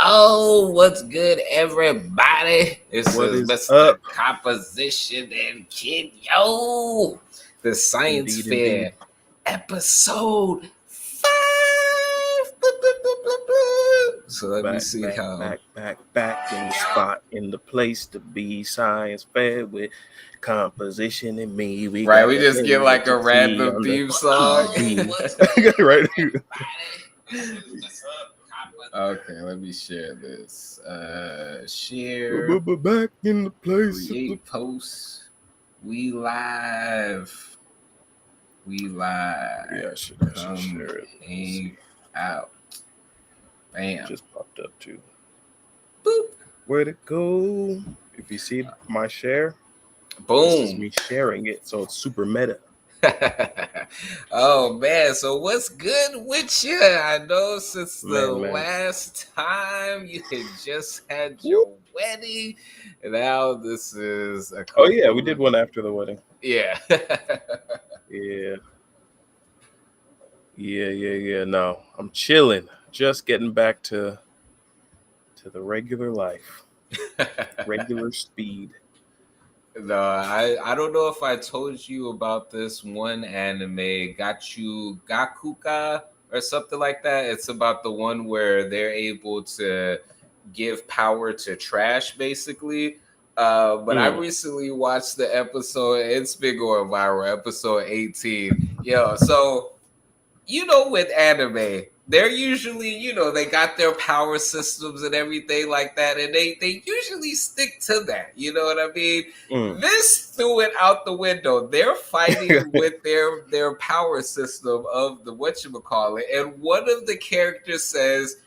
Yo, what's good, everybody? This What is is Mr. up? Composition and Kid. Yo, the Science Indeed, Fair indeed. episode 5. Boop, boop, boop, boop, boop. So let me see Back how. in the spot, in the place to be. Science fair with composition and me. We Right, got we the just get like a energy random on theme the song. right. Okay, let me share this. Share. Back in the place. Create posts. We live. Yeah, I should Come share it. hang out. Bam. Just popped up too. Boop. Where'd it go? If you see my share, this is Boom. me sharing it, so it's super meta. Oh man, so what's good with you? I know since the last time you had just had your wedding, and now this is a Oh yeah, we did one after the wedding. Yeah. Yeah. No, I'm chilling. Just getting back to the regular life, regular speed. No, I don't know if I told you about this one anime, Gakuka or something like that. It's about the one where they're able to give power to trash, basically. But I recently watched the episode. It's been going viral. Episode 18. Yo, so with anime, they're usually, they got their power systems and everything like that, and they usually stick to that. You know what I mean? This threw it out the window. They're fighting with their power system of the whatchamacallit, and one of the characters says,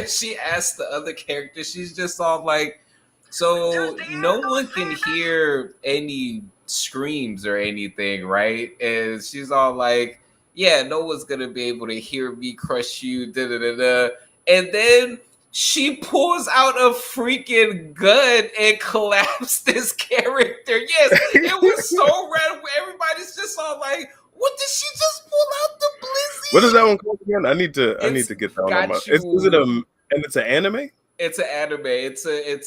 she asked the other character, she's just all like, so no one can hear any screams or anything, right? And she's all like, yeah, no one's gonna be able to hear me crush you, da da da da. And then she pulls out a freaking gun and collapsed this character. Yes, it was so random. Everybody's just all like, what did she just pull out the blizzy? What is that one called again? I need to get that one on my. Is it and it's an anime? It's an anime. It's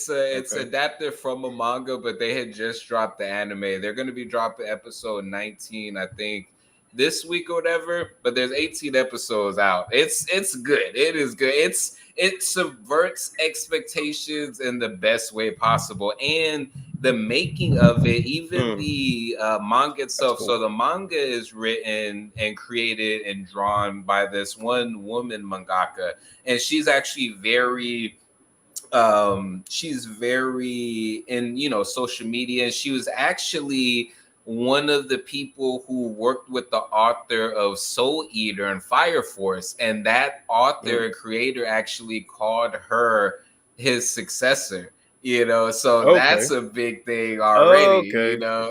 adapted from a manga, but they had just dropped the anime. They're going to be dropping episode 19, I think, this week or whatever. But there's 18 episodes out. It's good. It is good. It subverts expectations in the best way possible, and the making of it, even the manga itself. Cool. So the manga is written and created and drawn by this one woman mangaka, and she's actually very in social media, and she was actually one of the people who worked with the author of Soul Eater and Fire Force, and that author and creator actually called her his successor. So that's a big thing already.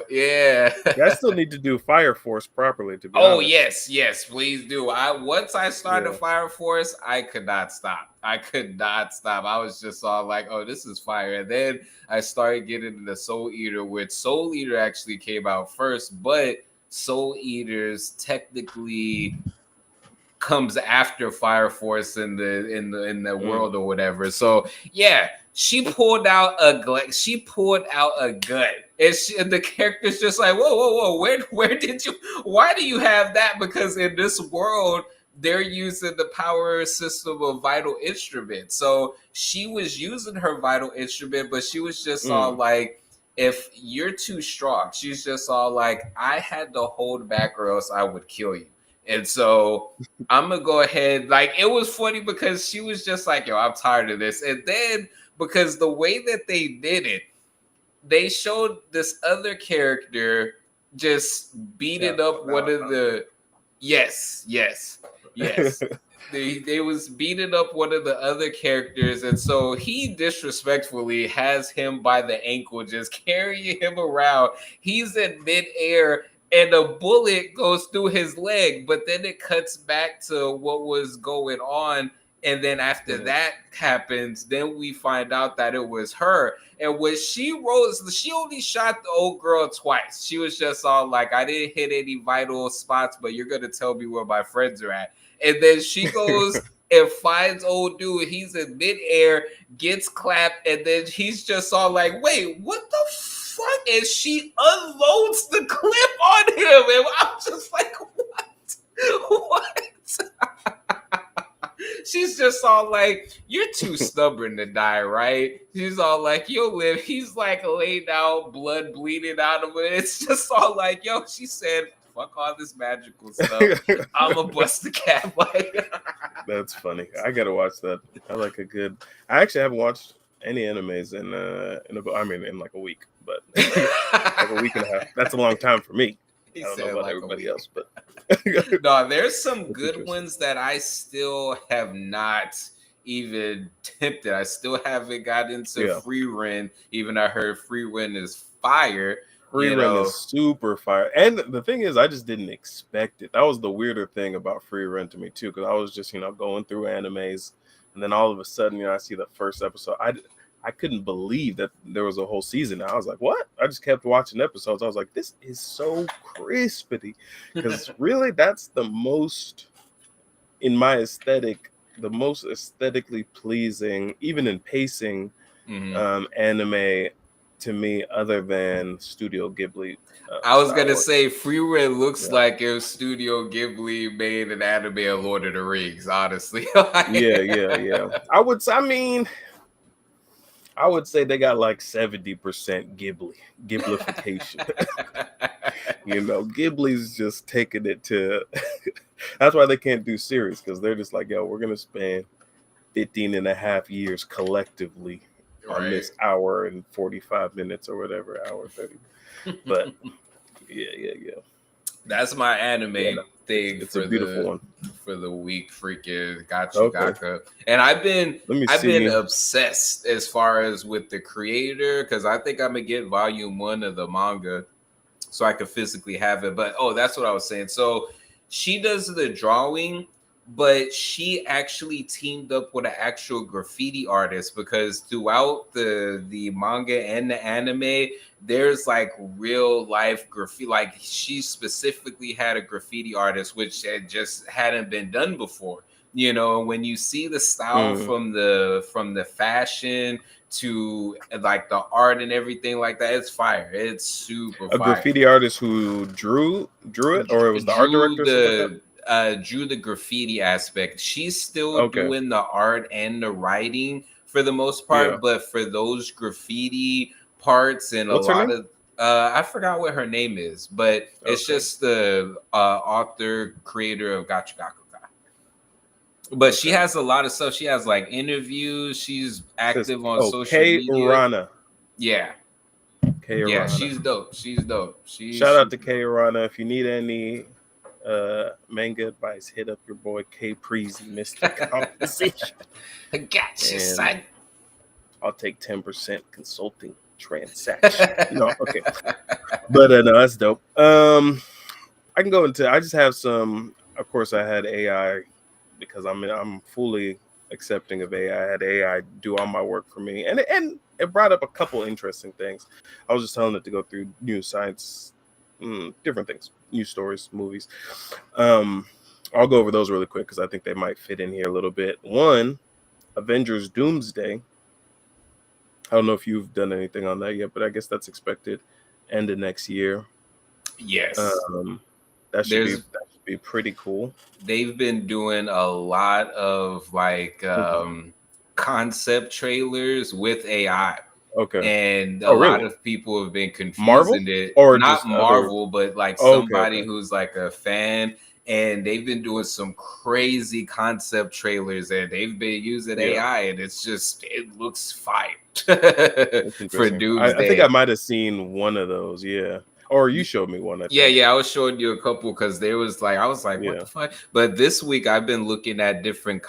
Yeah. I still need to do Fire Force properly, to be honest. Yes, please do. Once I started Fire Force, I could not stop. I was just all like, oh, this is fire. And then I started getting into Soul Eater, which Soul Eater actually came out first, but Soul Eaters technically comes after Fire Force in the world or whatever. So yeah, she pulled out a gun. And the character's just like, whoa, why do you have that? Because in this world, they're using the power system of Vital Instrument. So she was using her Vital Instrument, but she was just all like, if you're too strong, she's just all like, I had to hold back or else I would kill you. And so I'm going to go ahead. Like, it was funny because she was just like, yo, I'm tired of this. And then because the way that they did it, they showed this other character just beating up one of the... Yes. They was beating up one of the other characters, and so he disrespectfully has him by the ankle, just carrying him around. He's in midair, and a bullet goes through his leg, but then it cuts back to what was going on. And then after that happens, then we find out that it was her. And when she only shot the old girl twice. She was just all like, I didn't hit any vital spots, but you're going to tell me where my friends are at. And then she goes and finds old dude. He's in midair, gets clapped, and then he's just all like, "Wait, what the fuck?" And she unloads the clip on him, and I'm just like, "What? What?" She's just all like, "You're too stubborn to die, right?" She's all like, "You'll live." He's like laid out, blood bleeding out of it. It's just all like, "Yo," she said, "Fuck all this magical stuff. I'ma bust the cap." Like, That's funny. I gotta watch that. I like a good. I actually haven't watched any animes in like a week, but like a week and a half. That's a long time for me. He I don't know said about like a everybody week. else, but No, there's some That's good interesting. ones that I still have not even tempted. I still haven't got into Yeah. Free Run, even I heard Free Run is fire. Free You Run know, is super fire. And the thing is, I just didn't expect it. That was the weirder thing about Free Run to me too, because I was just, going through animes, and then all of a sudden, I see the first episode. I couldn't believe that there was a whole season. I was like, what? I just kept watching episodes. I was like, this is so crispy. Because really, that's the most, in my aesthetic, the most aesthetically pleasing, even in pacing, anime to me, other than Studio Ghibli. I was Star gonna Wars. say Free Run looks Yeah. like if Studio Ghibli made an anime of Lord of the Rings, honestly. Like, Yeah. I would say they got like 70% Ghiblification. Ghibli's just taking it to. That's why they can't do series, because they're just like, yo, we're gonna spend 15 and a half years collectively on this hour and 45 minutes or whatever, hour 30. But yeah. That's my anime thing it's for a beautiful one. For the week. Freaking got Okay. Gaka. And I've been see. obsessed as far as with the creator, because I think I'm gonna get volume 1 of the manga so I could physically have it. But that's what I was saying. So she does the drawing, but she actually teamed up with an actual graffiti artist, because throughout the manga and the anime, there's like real life graffiti. Like, she specifically had a graffiti artist, which just hadn't been done before. When you see the style from the fashion to like the art and everything like that, it's fire. It's super fire. A graffiti artist who drew it, or it was the art director or something like that? Drew the graffiti aspect. She's still doing the art and the writing for the most part, but for those graffiti parts and What's a her lot name? of I forgot what her name is, but it's just the author creator of Gacha Gakuka. But she has a lot of stuff. She has like interviews. She's active on social media. Rana. Yeah. Rana. She's dope. Shout out to K Rana. If you need any manga advice, hit up your boy K Preezy, Mr. Compensation. I got you, son. I'll take 10% consulting transaction. Okay. But no, that's dope. I can go into. I just have some. Of course, I had AI, because I'm fully accepting of AI. I had AI do all my work for me, and it brought up a couple interesting things. I was just telling it to go through news, science, different things, news stories, movies. I'll go over those really quick because I think they might fit in here a little bit. One, Avengers Doomsday. I don't know if you've done anything on that yet, but I guess that's expected end of next year. Yes. That should be pretty cool. They've been doing a lot of like concept trailers with AI. Okay. And a lot of people have been confusing it. Or not Marvel, but like somebody who's like a fan. And they've been doing some crazy concept trailers, and they've been using AI, and it looks fire for Doomsday. I think I might have seen one of those, yeah. Or you showed me one. I was showing you a couple, because I was like, what the fuck? But this week I've been looking at different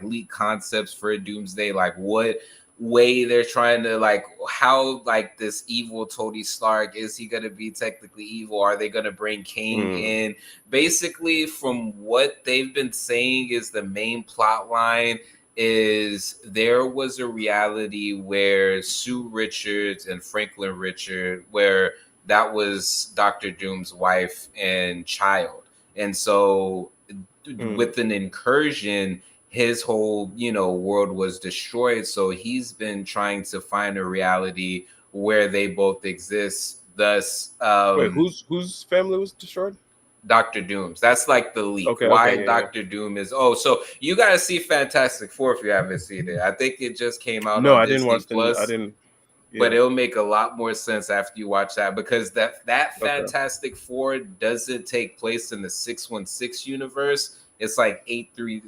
leak concepts for Doomsday, like what way they're trying to, like, how, like, this evil Tony Stark, is he gonna be technically evil? Are they gonna bring King in? Basically, from what they've been saying, is the main plot line is there was a reality where Sue Richards and Franklin Richard, where that was Dr. Doom's wife and child. And so with an incursion, his whole, world was destroyed. So he's been trying to find a reality where they both exist. Thus, Wait, whose family was destroyed? Dr. Doom's. That's like the leak. Okay, Why yeah, Dr. Doom is. Oh, so you got to see Fantastic Four if you haven't seen it. I think it just came out No, on I didn't Disney watch Plus. I didn't. Yeah. But it'll make a lot more sense after you watch that, because that Fantastic Four doesn't take place in the 616 universe. It's like 83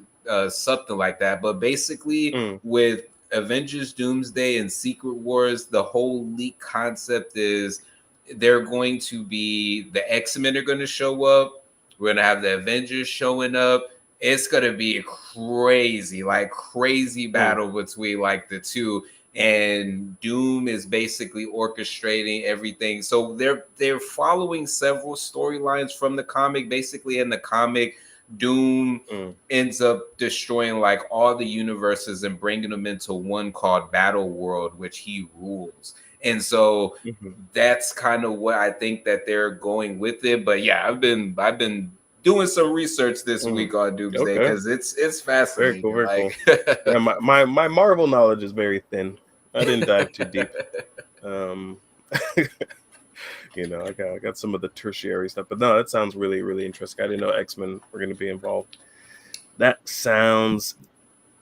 something like that. But basically with Avengers Doomsday and Secret Wars, the whole leak concept is they're going to be, the X-Men are going to show up. We're going to have the Avengers showing up. It's going to be a crazy battle between like the two. And Doom is basically orchestrating everything. So they're following several storylines from the comic. Basically, in the comic, Doom ends up destroying like all the universes and bringing them into one called Battle World, which he rules. And so that's kind of what I think that they're going with it. But yeah, I've been doing some research this week on Doomsday because it's fascinating. Very cool. Yeah, my Marvel knowledge is very thin. I didn't dive too deep. I got some of the tertiary stuff, but no, that sounds really, really interesting. I didn't know X-Men were going to be involved. That sounds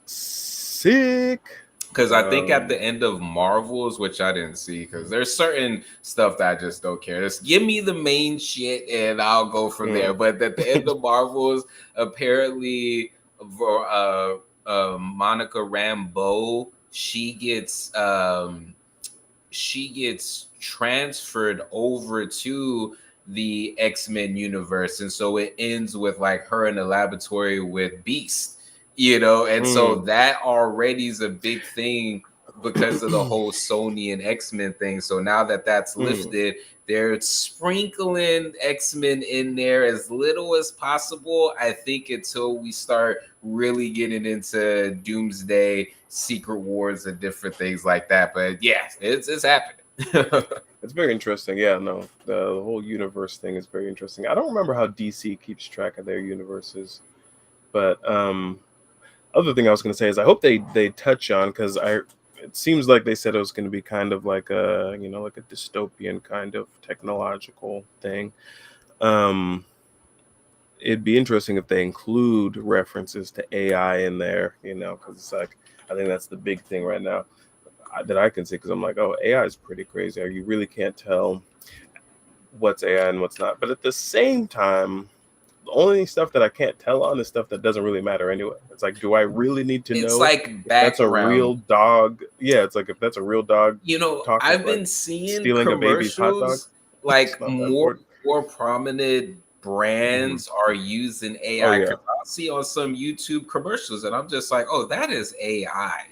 sick. Because I think at the end of Marvels, which I didn't see, because there's certain stuff that I just don't care. Just give me the main shit and I'll go from there. But at the end of Marvels, apparently, Monica Rambeau, she gets transferred over to the X-Men universe, and so it ends with like her in the laboratory with Beast. And so that already is a big thing because of the whole Sony and X-Men thing. So now that that's lifted, they're sprinkling X-Men in there as little as possible, I think, until we start really getting into Doomsday, Secret Wars, and different things like that. But yeah, it's happening. It's very interesting. Yeah, no, the whole universe thing is very interesting. I don't remember how DC keeps track of their universes, but other thing I was going to say is I hope they touch on, because it seems like they said it was going to be kind of like a like a dystopian kind of technological thing. It'd be interesting if they include references to AI in there, because it's like, I think that's the big thing right now that I can see, because I'm like, oh, AI is pretty crazy. You really can't tell what's AI and what's not. But at the same time, the only stuff that I can't tell on is stuff that doesn't really matter anyway. It's like, do I really need to know? It's like that's a real dog. Yeah, it's like if that's a real dog. I've been seeing stealing a baby's hot dog. Like more prominent brands are using AI. I'll see on some YouTube commercials, and I'm just like, oh, that is AI,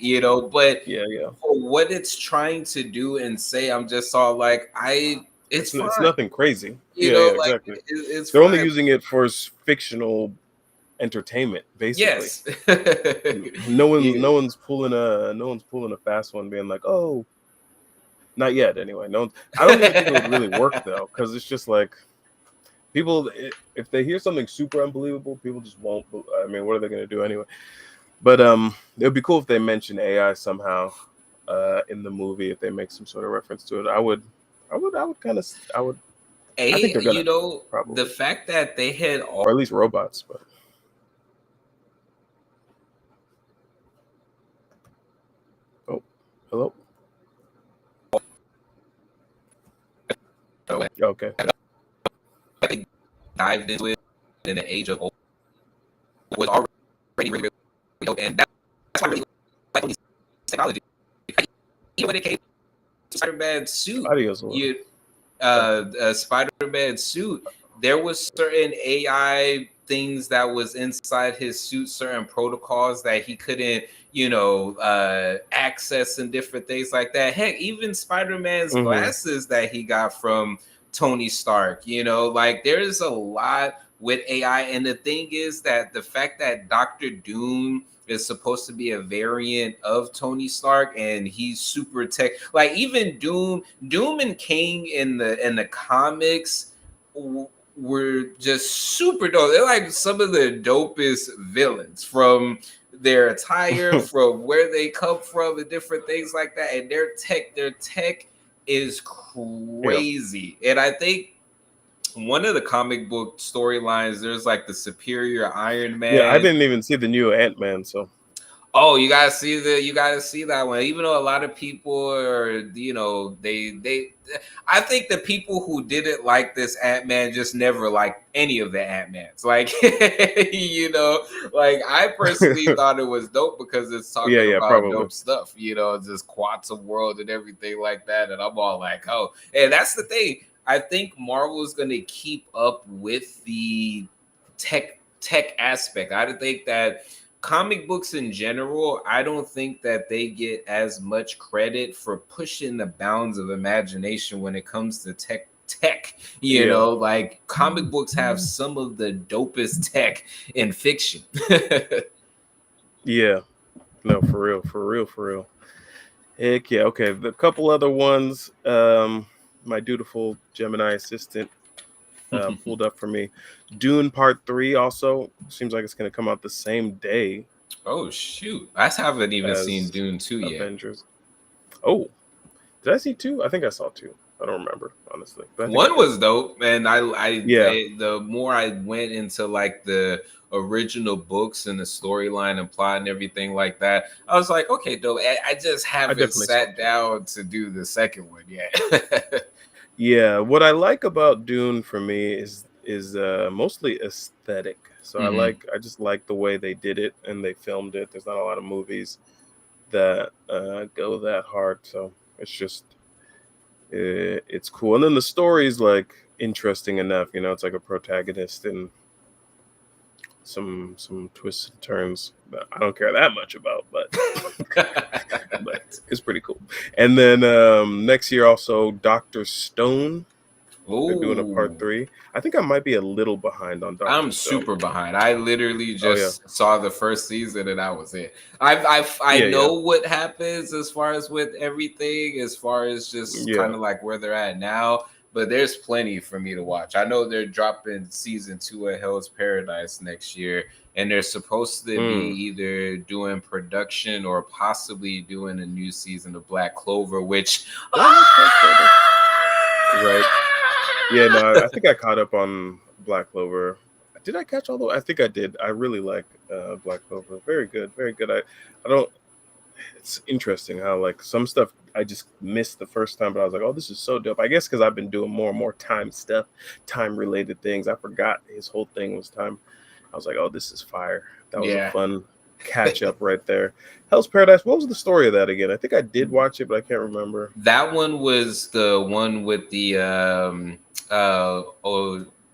But for what it's trying to do and say, I'm just all like, it's nothing crazy. Exactly. They're only using it for fictional entertainment, basically. Yes. no one's pulling a fast one, being like, oh, not yet. Anyway, no. I don't even think it would really work though, because it's just like people. If they hear something super unbelievable, people just won't. I mean, what are they going to do anyway? But it would be cool if they mention AI somehow in the movie. If they make some sort of reference to it, I would. I think they're gonna, probably. The fact that they had or at least robots, but hello. Okay. Dived into it in the age of was already really, really, and that's why I really like technology. Even when it came to Spider-Man suit, Spider-Man suit, there was certain AI things that was inside his suit, certain protocols that he couldn't, access, and different things like that. Heck, even Spider-Man's glasses that he got from Tony Stark, like there's a lot with AI. And the thing is that the fact that Dr. Doom is supposed to be a variant of Tony Stark, and he's super tech, like even Doom and King in the comics were just super dope. They're like some of the dopest villains from their attire, from where they come from, and different things like that. And their tech is crazy. And I think one of the comic book storylines, there's like the Superior Iron Man. Yeah, I didn't even see the new Ant-Man, so. Oh, you gotta see that one. Even though a lot of people are, I think the people who didn't like this Ant-Man just never liked any of the Ant-Mans. Like, like I personally thought it was dope because it's talking about probably dope stuff, just quantum world and everything like that. And I'm all like, oh, and that's the thing. I think Marvel is going to keep up with the tech aspect. I think that comic books in general, I don't think that they get as much credit for pushing the bounds of imagination when it comes to tech. Like comic books have some of the dopest tech in fiction. Yeah, no, for real. Heck yeah. Okay, the couple other ones. My dutiful Gemini assistant pulled up for me. Dune Part 3 also seems like it's going to come out the same day. Oh shoot! I haven't even seen Dune 2 yet. Avengers. Oh, did I see 2? I think I saw 2. I don't remember, honestly. One was dope, and the more I went into like the original books and the storyline and plot and everything like that, I was like, okay, dope. I just haven't sat down to do the second one yet. Yeah, what I like about Dune for me is mostly aesthetic. So I just like the way they did it and they filmed it. There's not a lot of movies that go that hard, so it's just it's cool. And then the story is like interesting enough, it's like a protagonist and some twists and turns that I don't care that much about, but but it's pretty cool. And then next year also Dr. Stone. They're doing a part 3. I think I might be a little behind on Dr. I'm Stone. super behind. I literally just saw the first season and that was it. I know what happens as far as with everything, as far as just kind of like where they're at now. But there's plenty for me to watch. I know they're dropping season 2 of Hell's Paradise next year, and they're supposed to be either doing production or possibly doing a new season of Black Clover, which right. Yeah, no, I think I caught up on Black Clover. Did I catch all the way? I think I did. I really like Black Clover. Very good, very good. I don't. It's interesting how like some stuff I just missed the first time, but I was like, oh, this is so dope. I guess because I've been doing more and more time related things. I forgot his whole thing was time. I was like, oh, this is fire. That was a fun catch up right there. Hell's Paradise. What was the story of that again? I think I did watch it, but I can't remember. That one was the one with the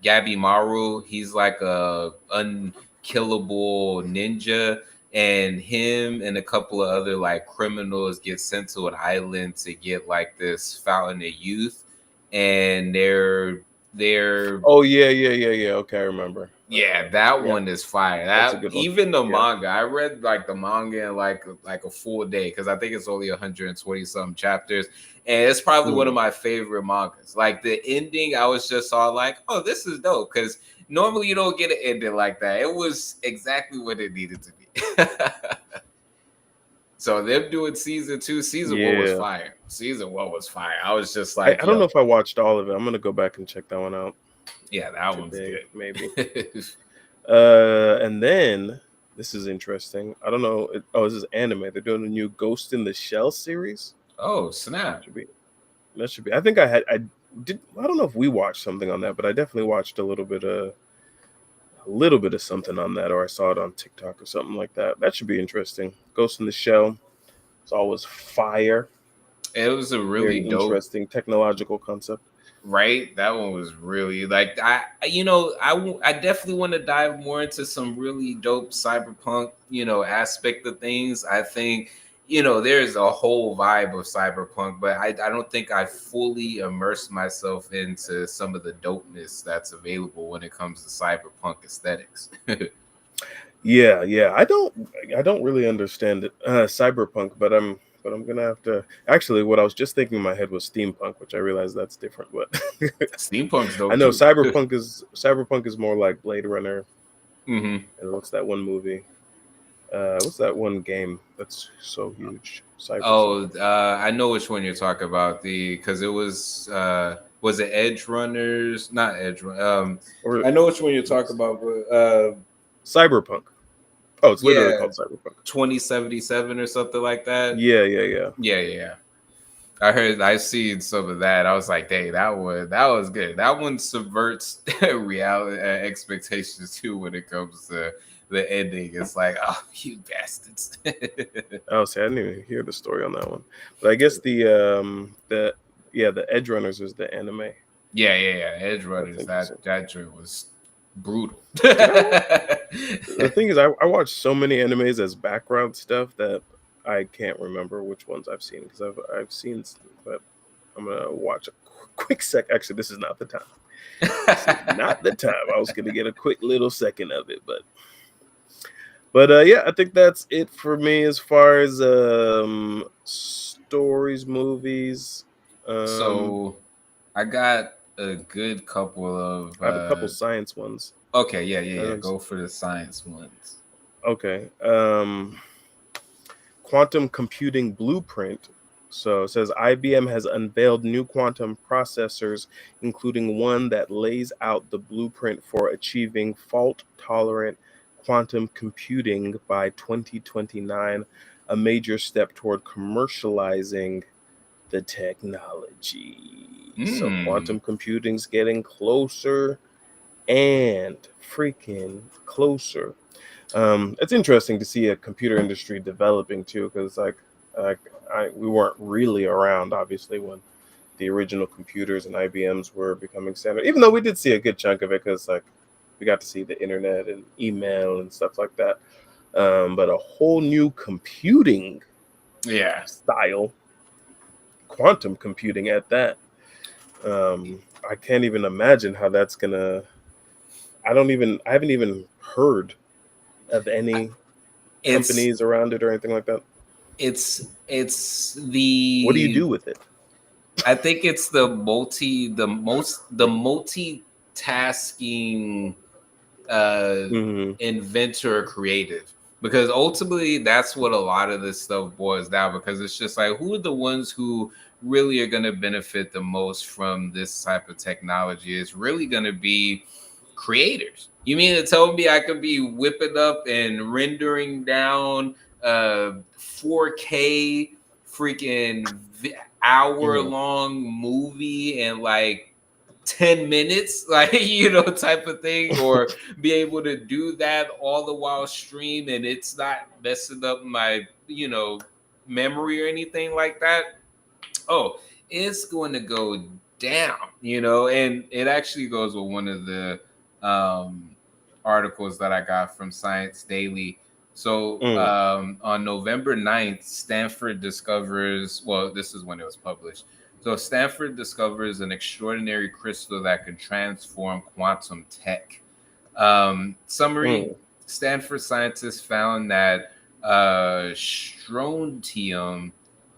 Gabi Maru. He's like a unkillable ninja, and him and a couple of other like criminals get sent to an island to get like this fountain of youth, and they're oh yeah. Okay, I remember. Yeah, that one is fire. That even the manga, I read like the manga in like a full day because I think it's only 120 some chapters, and it's probably one of my favorite mangas. Like the ending, I was just all like, "Oh, this is dope," because normally you don't get an ending like that. It was exactly what it needed to be. So them doing season 2, season 1 was fire. Season 1 was fire. I was just like, I don't know if I watched all of it. I'm gonna go back and check that one out. Yeah, that one's good. Maybe. And then this is interesting. I don't know. This is anime. They're doing a new Ghost in the Shell series. Oh, snap! That should be. I think I don't know if we watched something on that, but I definitely watched a little bit of something on that, or I saw it on TikTok or something like that. That should be interesting. Ghost in the Shell. It's always fire. It was a really dope, interesting technological concept. Right, that one was really like I definitely want to dive more into some really dope cyberpunk aspect of things. I think there's a whole vibe of cyberpunk, but I don't think I fully immersed myself into some of the dopeness that's available when it comes to cyberpunk aesthetics. Yeah, I don't really understand it, cyberpunk, but I'm gonna have to. Actually, what I was just thinking in my head was steampunk, which I realize that's different. But steampunk's dope. I know cyberpunk is more like Blade Runner. And what's that one movie? What's that one game that's so huge? Cyber Oh, something. I know which one you're talking about. Because it was it Edge Runners? Not Edge Run. Or I know which one you're talking about, but Cyberpunk. Oh, it's literally yeah, called Cyberpunk. 2077 or something like that. Yeah, yeah, yeah. Yeah. I seen some of that. I was like, dang, that was good. That one subverts reality expectations too when it comes to the ending. It's like, oh, you bastards. Oh, see, I didn't even hear the story on that one. But I guess the Edge Runners is the anime. Yeah. Edge That's Runners. interesting. That joint was brutal. You know what? The thing is, I watch so many animes as background stuff that I can't remember which ones I've seen because I've seen, but I'm gonna watch a quick sec. Actually, this is not the time. This is not the time. I was gonna get a quick little second of it, but yeah, I think that's it for me as far as stories, movies. Um, So I got a good couple of I have a couple science ones. okay, I yeah. don't- Go for the science ones. Okay. Quantum computing blueprint. So it says IBM has unveiled new quantum processors, including one that lays out the blueprint for achieving fault tolerant quantum computing by 2029, a major step toward commercializing the technology. So Hmm. quantum computing's getting closer and freaking closer. It's interesting to see a computer industry developing too, because like we weren't really around obviously when the original computers and IBMs were becoming standard. Even though we did see a good chunk of it, because like we got to see the internet and email and stuff like that. But a whole new computing Yeah. style, quantum computing at that. I can't even imagine how that's gonna. I haven't even heard of any It's companies around it or anything like that. it's What do you the do with it? I think it's the multitasking uh Hmm. inventor or creative, because ultimately that's what a lot of this stuff boils down, because it's just like, who are the ones who really are going to benefit the most from this type of technology? It's really going to be creators. You mean to tell me I could be whipping up and rendering down 4K freaking hour Hmm. long movie and like 10 minutes, like, type of thing, or be able to do that all the while stream and it's not messing up my, memory or anything like that? Oh, it's going to go down, and it actually goes with one of the um, articles that I got from Science Daily. So Mm. on November 9th, Stanford discovers, well, this is when it was published. So Stanford discovers an extraordinary crystal that can transform quantum tech. Summary: Mm. Stanford scientists found that strontium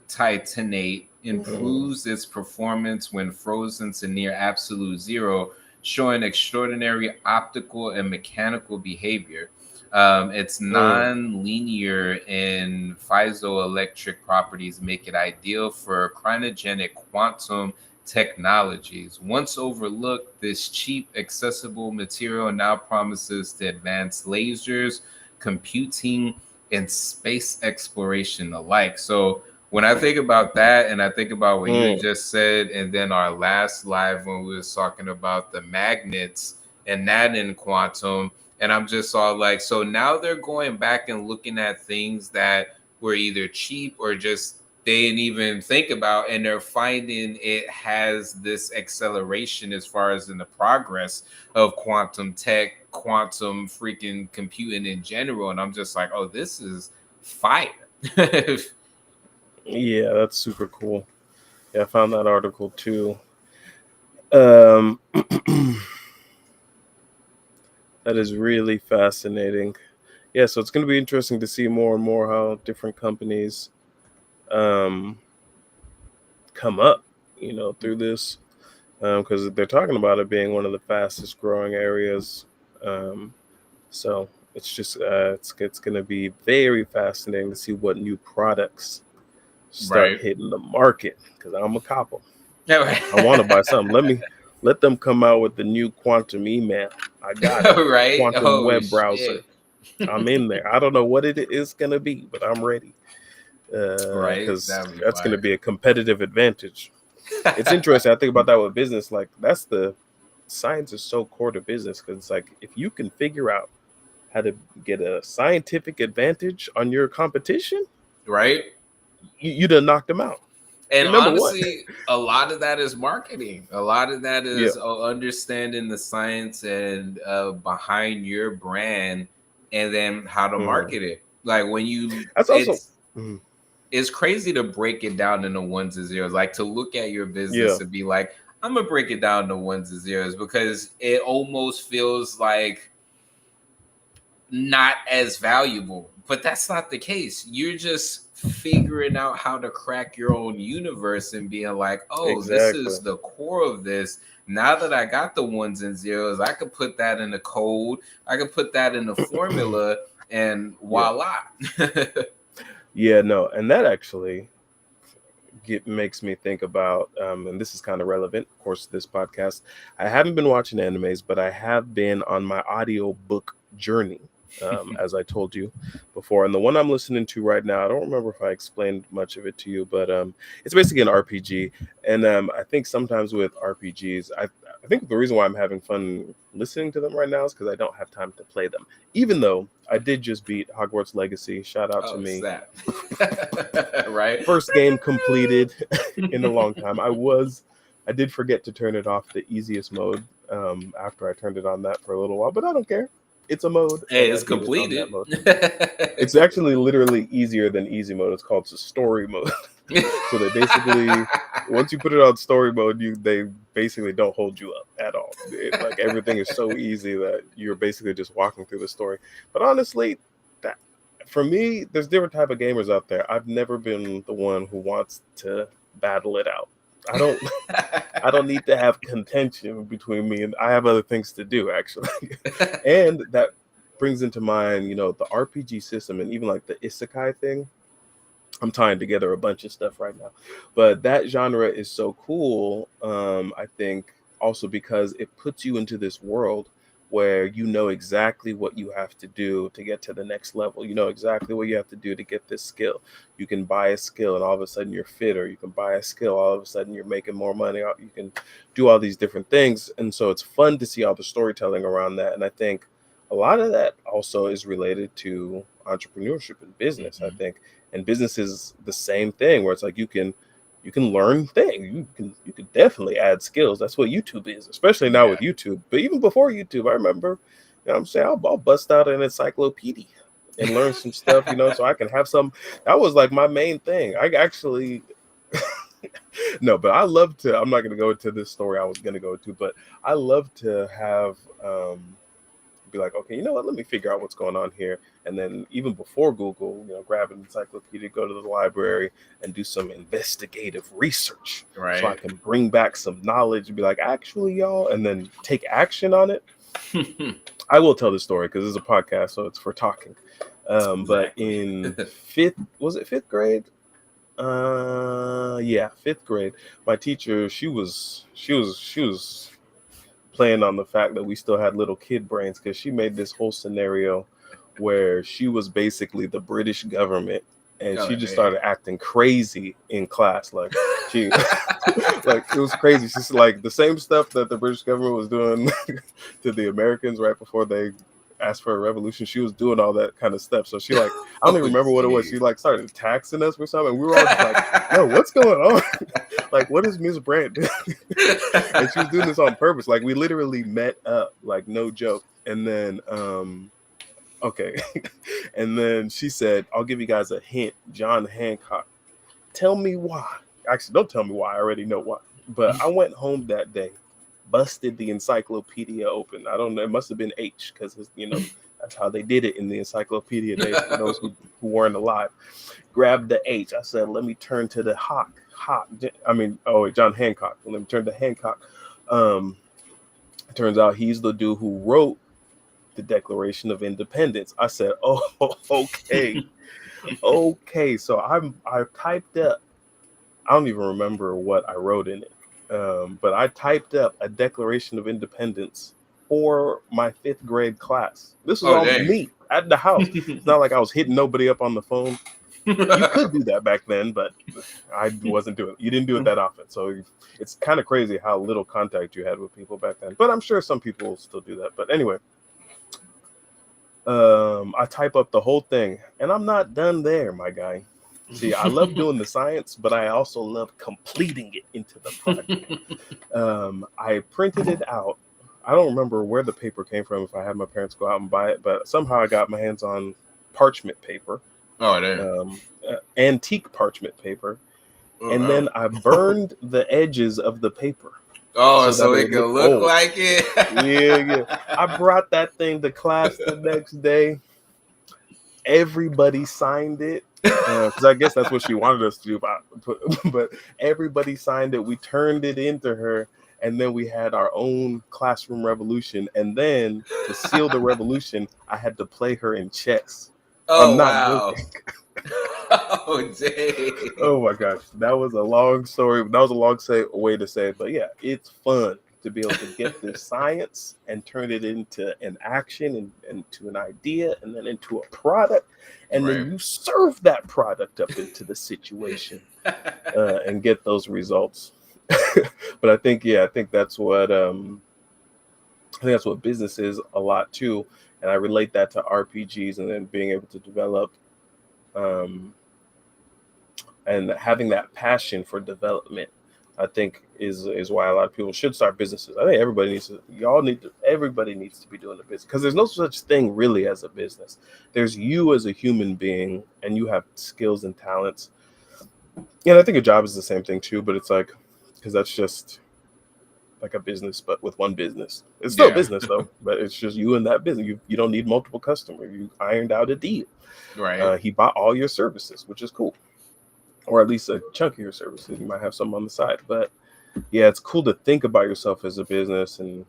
titanate Mm. improves its performance when frozen to near absolute zero, showing extraordinary optical and mechanical behavior. Its Mm. non-linear and piezoelectric properties make it ideal for cryogenic quantum technologies. Once overlooked, this cheap, accessible material now promises to advance lasers, computing, and space exploration alike. So when I think about that, and I think about what you Mm. just said, and then our last live when we was talking about the magnets and that in quantum, and I'm just all like, so now they're going back and looking at things that were either cheap or just they didn't even think about, and they're finding it has this acceleration as far as in the progress of quantum tech, quantum freaking computing in general. And I'm just like, oh, this is fire. Yeah, that's super cool. Yeah, I found that article too. Um, that is really fascinating. Yeah, so it's going to be interesting to see more and more how different companies um, come up, through this, because they're talking about it being one of the fastest growing areas. Um, so it's just it's going to be very fascinating to see what new products start hitting the market, because I'm a couple. I want to buy something. Let them come out with the new quantum email. I got it. Right? Quantum web browser. I'm in there. I don't know what it is going to be, but I'm ready. Because that's going to be a competitive advantage. It's interesting. I think about that with business. Like, that's the science is so core to business, because it's like, if you can figure out how to get a scientific advantage on your competition, right? You done knocked them out. And honestly, a lot of that is marketing. A lot of that is understanding the science and behind your brand, and then how to market it. Like, when you, it's crazy to break it down into ones and zeros. Like, to look at your business and be like, I'm gonna break it down to ones and zeros, because it almost feels like not as valuable. But that's not the case. You're just figuring out how to crack your own universe and being like, oh, this is the core of this. Now that I got the ones and zeros, I could put that in the code, I could put that in the formula, and voila. And that actually makes me think about, and this is kind of relevant, of course, to this podcast. I haven't been watching animes, but I have been on my audiobook journey. As I told you before, and the one I'm listening to right now, I don't remember if I explained much of it to you, but it's basically an RPG. And I think sometimes with RPGs, I think the reason why I'm having fun listening to them right now is because I don't have time to play them, even though I did just beat Hogwarts Legacy. Shout out to me. Right, first game completed in a long time. I did forget to turn it off the easiest mode after I turned it on that for a little while, but I don't care. It's a mode. Hey, it's completed. It's actually literally easier than easy mode. It's called story mode. So they basically, once you put it on story mode, they basically don't hold you up at all. Like, everything is so easy that you're basically just walking through the story. But honestly, that, for me, there's different type of gamers out there. I've never been the one who wants to battle it out. I don't need to have contention between me, and I have other things to do, actually. And that brings into mind, the RPG system, and even like the isekai thing. I'm tying together a bunch of stuff right now, but that genre is so cool. I think also because it puts you into this world where you know exactly what you have to do to get to the next level. You know exactly what you have to do to get this skill. You can buy a skill and all of a sudden you're fitter. You can buy a skill, all of a sudden you're making more money. You can do all these different things. And so it's fun to see all the storytelling around that. And I think a lot of that also is related to entrepreneurship and business, I think. And business is the same thing, where it's like you can learn things. You can definitely add skills. That's what YouTube is, especially now with YouTube. But even before YouTube, I remember, I'm saying, I'll bust out an encyclopedia and learn some stuff, so I can have some. That was like my main thing. I actually no, but I love to. I'm not going to go into this story I was going to go to, but I love to have be like, okay, you know what? Let me figure out what's going on here. And then even before Google, grab an encyclopedia, go to the library, and do some investigative research. Right. So I can bring back some knowledge and be like, actually, y'all, and then take action on it. I will tell the story because it's a podcast, so it's for talking. But in fifth grade? Fifth grade. My teacher, she was playing on the fact that we still had little kid brains, because she made this whole scenario where she was basically the British government, and she just started acting crazy in class. Like, she like, it was crazy. She's like the same stuff that the British government was doing to the Americans right before they asked for a revolution. She was doing all that kind of stuff. So she I don't even remember what it was. She started taxing us or something. And we were all just like, yo, what's going on? Like, what is Ms. Brandt doing? And she was doing this on purpose. Like, we literally met up, like, no joke. And then okay. And then she said, I'll give you guys a hint. John Hancock. Tell me why. Actually, don't tell me why. I already know why. But I went home that day, busted the encyclopedia open. I don't know. It must have been H, because, that's how they did it in the encyclopedia days for those who weren't alive. Grabbed the H. I said, let me turn to the John Hancock. Let me turn to Hancock. Turns out he's the dude who wrote the Declaration of Independence. I said, oh, okay. Okay. So I typed up, I don't even remember what I wrote in it. But I typed up a Declaration of Independence for my 5th grade class. This was all dang. me at the house. It's not like I was hitting nobody up on the phone. You could do that back then, but I wasn't doing it. You didn't do it that often. So it's kind of crazy how little contact you had with people back then. But I'm sure some people still do that. But anyway, I type up the whole thing, and I'm not done there, my guy. See, I love doing the science, but I also love completing it into the project. I printed it out. I don't remember where the paper came from, if I had my parents go out and buy it, but somehow I got my hands on parchment paper. Antique parchment paper. And then I burned the edges of the paper. So it could look like it. Yeah. I brought that thing to class the next day. Everybody signed it. Because I guess that's what she wanted us to do. But everybody signed it. We turned it into her. And then we had our own classroom revolution. And then to seal the revolution, I had to play her in chess. Oh, wow. Oh, dang. Oh, my gosh. That was a long story. That was a long way to say it. But yeah, it's fun to be able to get this science and turn it into an action and to an idea and then into a product. And then you serve that product up into the situation and get those results. But I think that's what business is a lot too. And I relate that to RPGs and then being able to develop and having that passion for development, I think is why a lot of people should start businesses. I think everybody needs to be doing a business, because there's no such thing really as a business. There's you as a human being, and you have skills and talents. And I think a job is the same thing too, but it's like, because that's just like a business, but with one business. It's still a business though, but it's just you and that business. You don't need multiple customers. You ironed out a deal. Right. He bought all your services, which is cool. Or at least a chunk of your services. You might have some on the side. But yeah, it's cool to think about yourself as a business and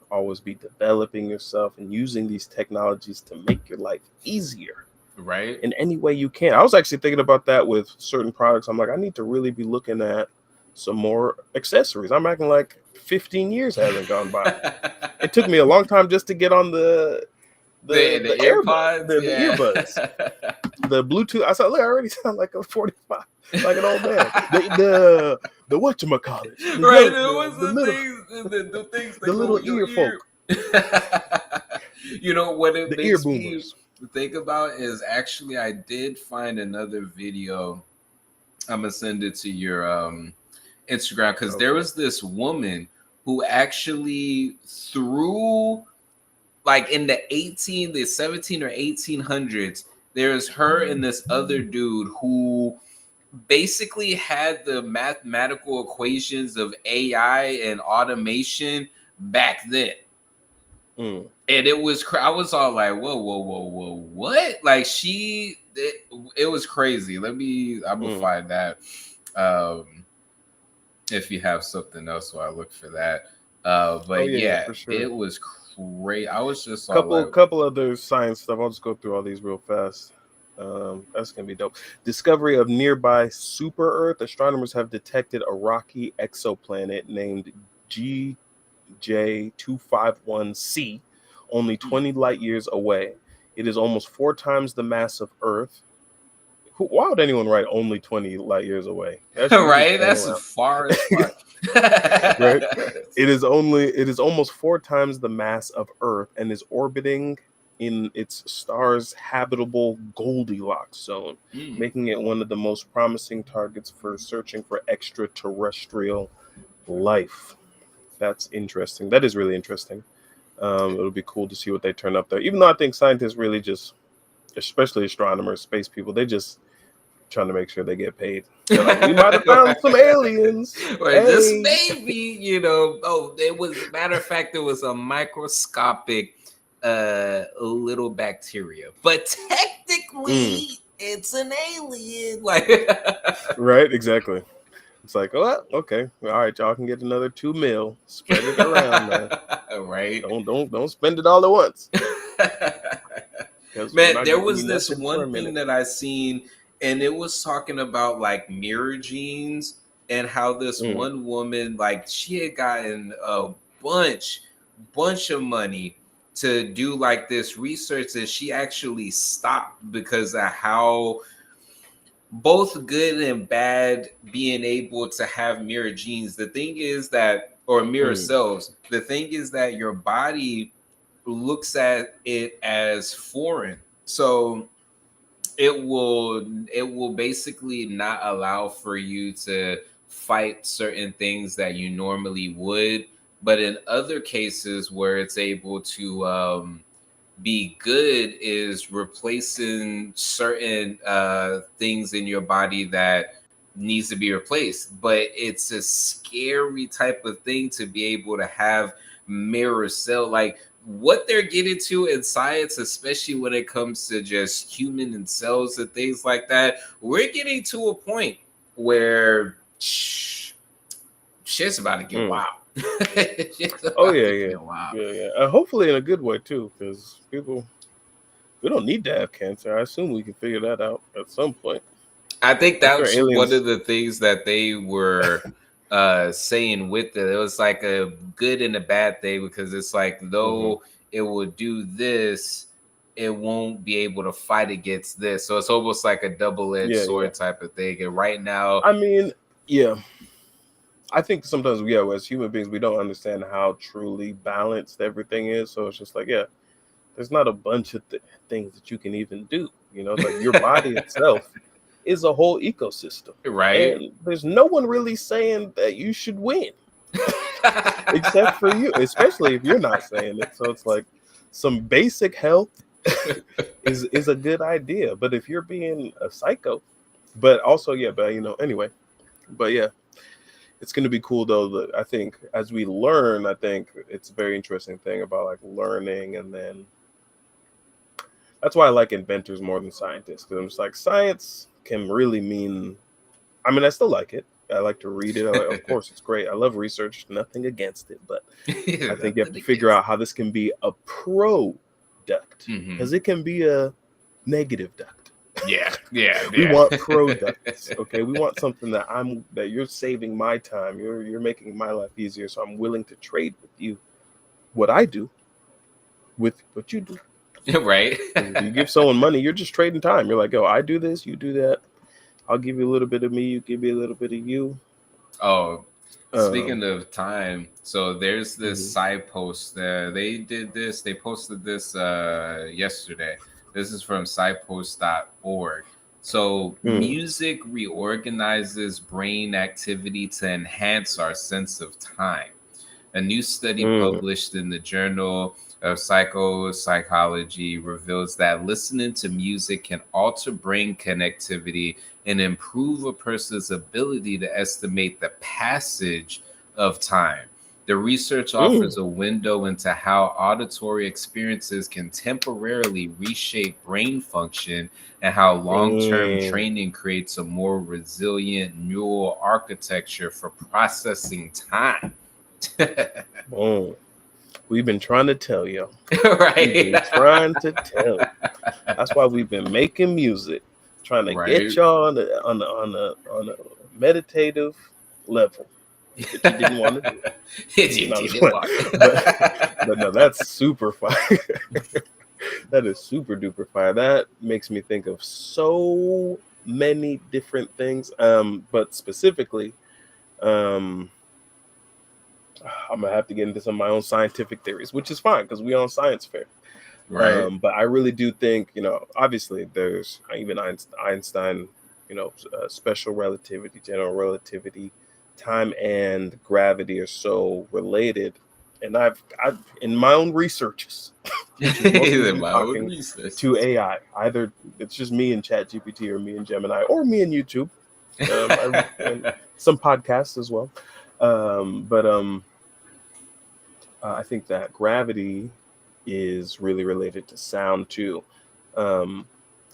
always be developing yourself and using these technologies to make your life easier. Right. In any way you can. I was actually thinking about that with certain products. I'm like, I need to really be looking at some more accessories. I'm acting like 15 years hasn't gone by. It took me a long time just to get on the AirPods, the earbuds, the Bluetooth. I said, look, I already sound like a 45, like an old man. The whatchamacallit. Right, it was the things that the little ear folk. You know what it the makes ear me boomers. think about is actually I did find another video. I'm gonna send it to your Instagram, because there was this woman who actually threw, like in the 17 or 1800s, there's her and this other dude who basically had the mathematical equations of AI and automation back then. And it was, I was all like, whoa, what? Like it was crazy. I'm gonna find that. If you have something else, while I look for that. But for sure. It was great. I was just couple other science stuff. I'll just go through all these real fast. That's gonna be dope. Discovery of nearby super Earth. Astronomers have detected a rocky exoplanet named GJ251c, only 20 light years away. It is almost 4 times the mass of Earth. Why would anyone write only 20 light years away? Right, that's as far as far. Right. It is almost 4 times the mass of Earth and is orbiting in its star's habitable Goldilocks zone, making it one of the most promising targets for searching for extraterrestrial life. That's interesting. That is really interesting. It'll be cool to see what they turn up there. Even though I think scientists really just, especially astronomers, space people, they just trying to make sure they get paid. Like, we might have found some aliens. Right, this maybe, it was, matter of fact, it was a microscopic little bacteria, but technically it's an alien. Like, right, exactly. It's like, oh, okay, all right, y'all can get another $2 million. Spread it around, man. Right. Don't spend it all at once. Because we're Man, not there giving was you this nothing for a one thing minute. that I seen, and it was talking about like mirror genes and how this Mm, one woman, like, she had gotten a bunch of money to do like this research, and she actually stopped because of how both good and bad being able to have mirror genes. The thing is that, or mirror mm, cells, the thing is that your body looks at it as foreign. So it will basically not allow for you to fight certain things that you normally would. But in other cases where it's able to be good, is replacing certain things in your body that needs to be replaced. But it's a scary type of thing to be able to have mirror cell, like what they're getting to in science, especially when it comes to just human and cells and things like that. We're getting to a point where shit's about to get mm. wild. Shit's Oh about yeah, to yeah, get wild. yeah, yeah. Hopefully in a good way too, because people, we don't need to have cancer. I assume we can figure that out at some point. I think I'm sure that's one aliens. of the things that they were saying with it. It was like a good and a bad thing, because it's like, Hmm. though it will do this, it won't be able to fight against this. So it's almost like a double-edged Yeah, yeah. sword type of thing. And right now, I mean, yeah. I think sometimes, yeah, as human beings, we don't understand how truly balanced everything is. So it's just like, yeah, there's not a bunch of things that you can even do. You know, it's like your body itself is a whole ecosystem, right? and there's no one really saying that you should win, except for you, especially if you're not saying it. So it's like some basic health is a good idea, but if you're being a psycho, but also yeah, but anyway, but yeah. It's going to be cool though. That I think as we learn, I think it's a very interesting thing about like learning, and then that's why I like inventors more than scientists, because I'm just like, science can really mean. I mean, I still like it. I like to read it. Of course, it's great. I love research. Nothing against it, but I think you have Nothing to figure against out how this can be a product, it. because it can be a negative duct. Yeah, yeah, We yeah. want products, okay? We want something that you're saving my time. You're making my life easier, so I'm willing to trade with you what I do with what you do. Right. 'Cause if you give someone money, you're just trading time. You're like, oh, I do this, you do that. I'll give you a little bit of me, you give me a little bit of you. Oh, Um, speaking of time, so there's this mhm, side post. They posted this yesterday. This is from sidepost.org. So mm, music reorganizes brain activity to enhance our sense of time. A new study mm, published in the Journal of Psychology reveals that listening to music can alter brain connectivity and improve a person's ability to estimate the passage of time. The research mm, offers a window into how auditory experiences can temporarily reshape brain function, and how long term mm, training creates a more resilient neural architecture for processing time. mm. We've been trying to tell you. We've Right. been trying to tell you. That's why we've been making music, trying to get Right. y'all on a meditative level that you didn't want to do. You No, I'm just didn't playing. want But but no, that's super fire. That is super duper fire. That makes me think of so many different things. But specifically, um, I'm gonna have to get into some of my own scientific theories, which is fine because we on science fair. right. But I really do think, obviously there's even Einstein, special relativity, general relativity, time and gravity are so related. And I've in my own researches, which is mostly In me my own talking research. to AI. Either it's just me and Chat GPT, or me and Gemini, or me and YouTube, and some podcasts as well. But I think that gravity is really related to sound too. Um,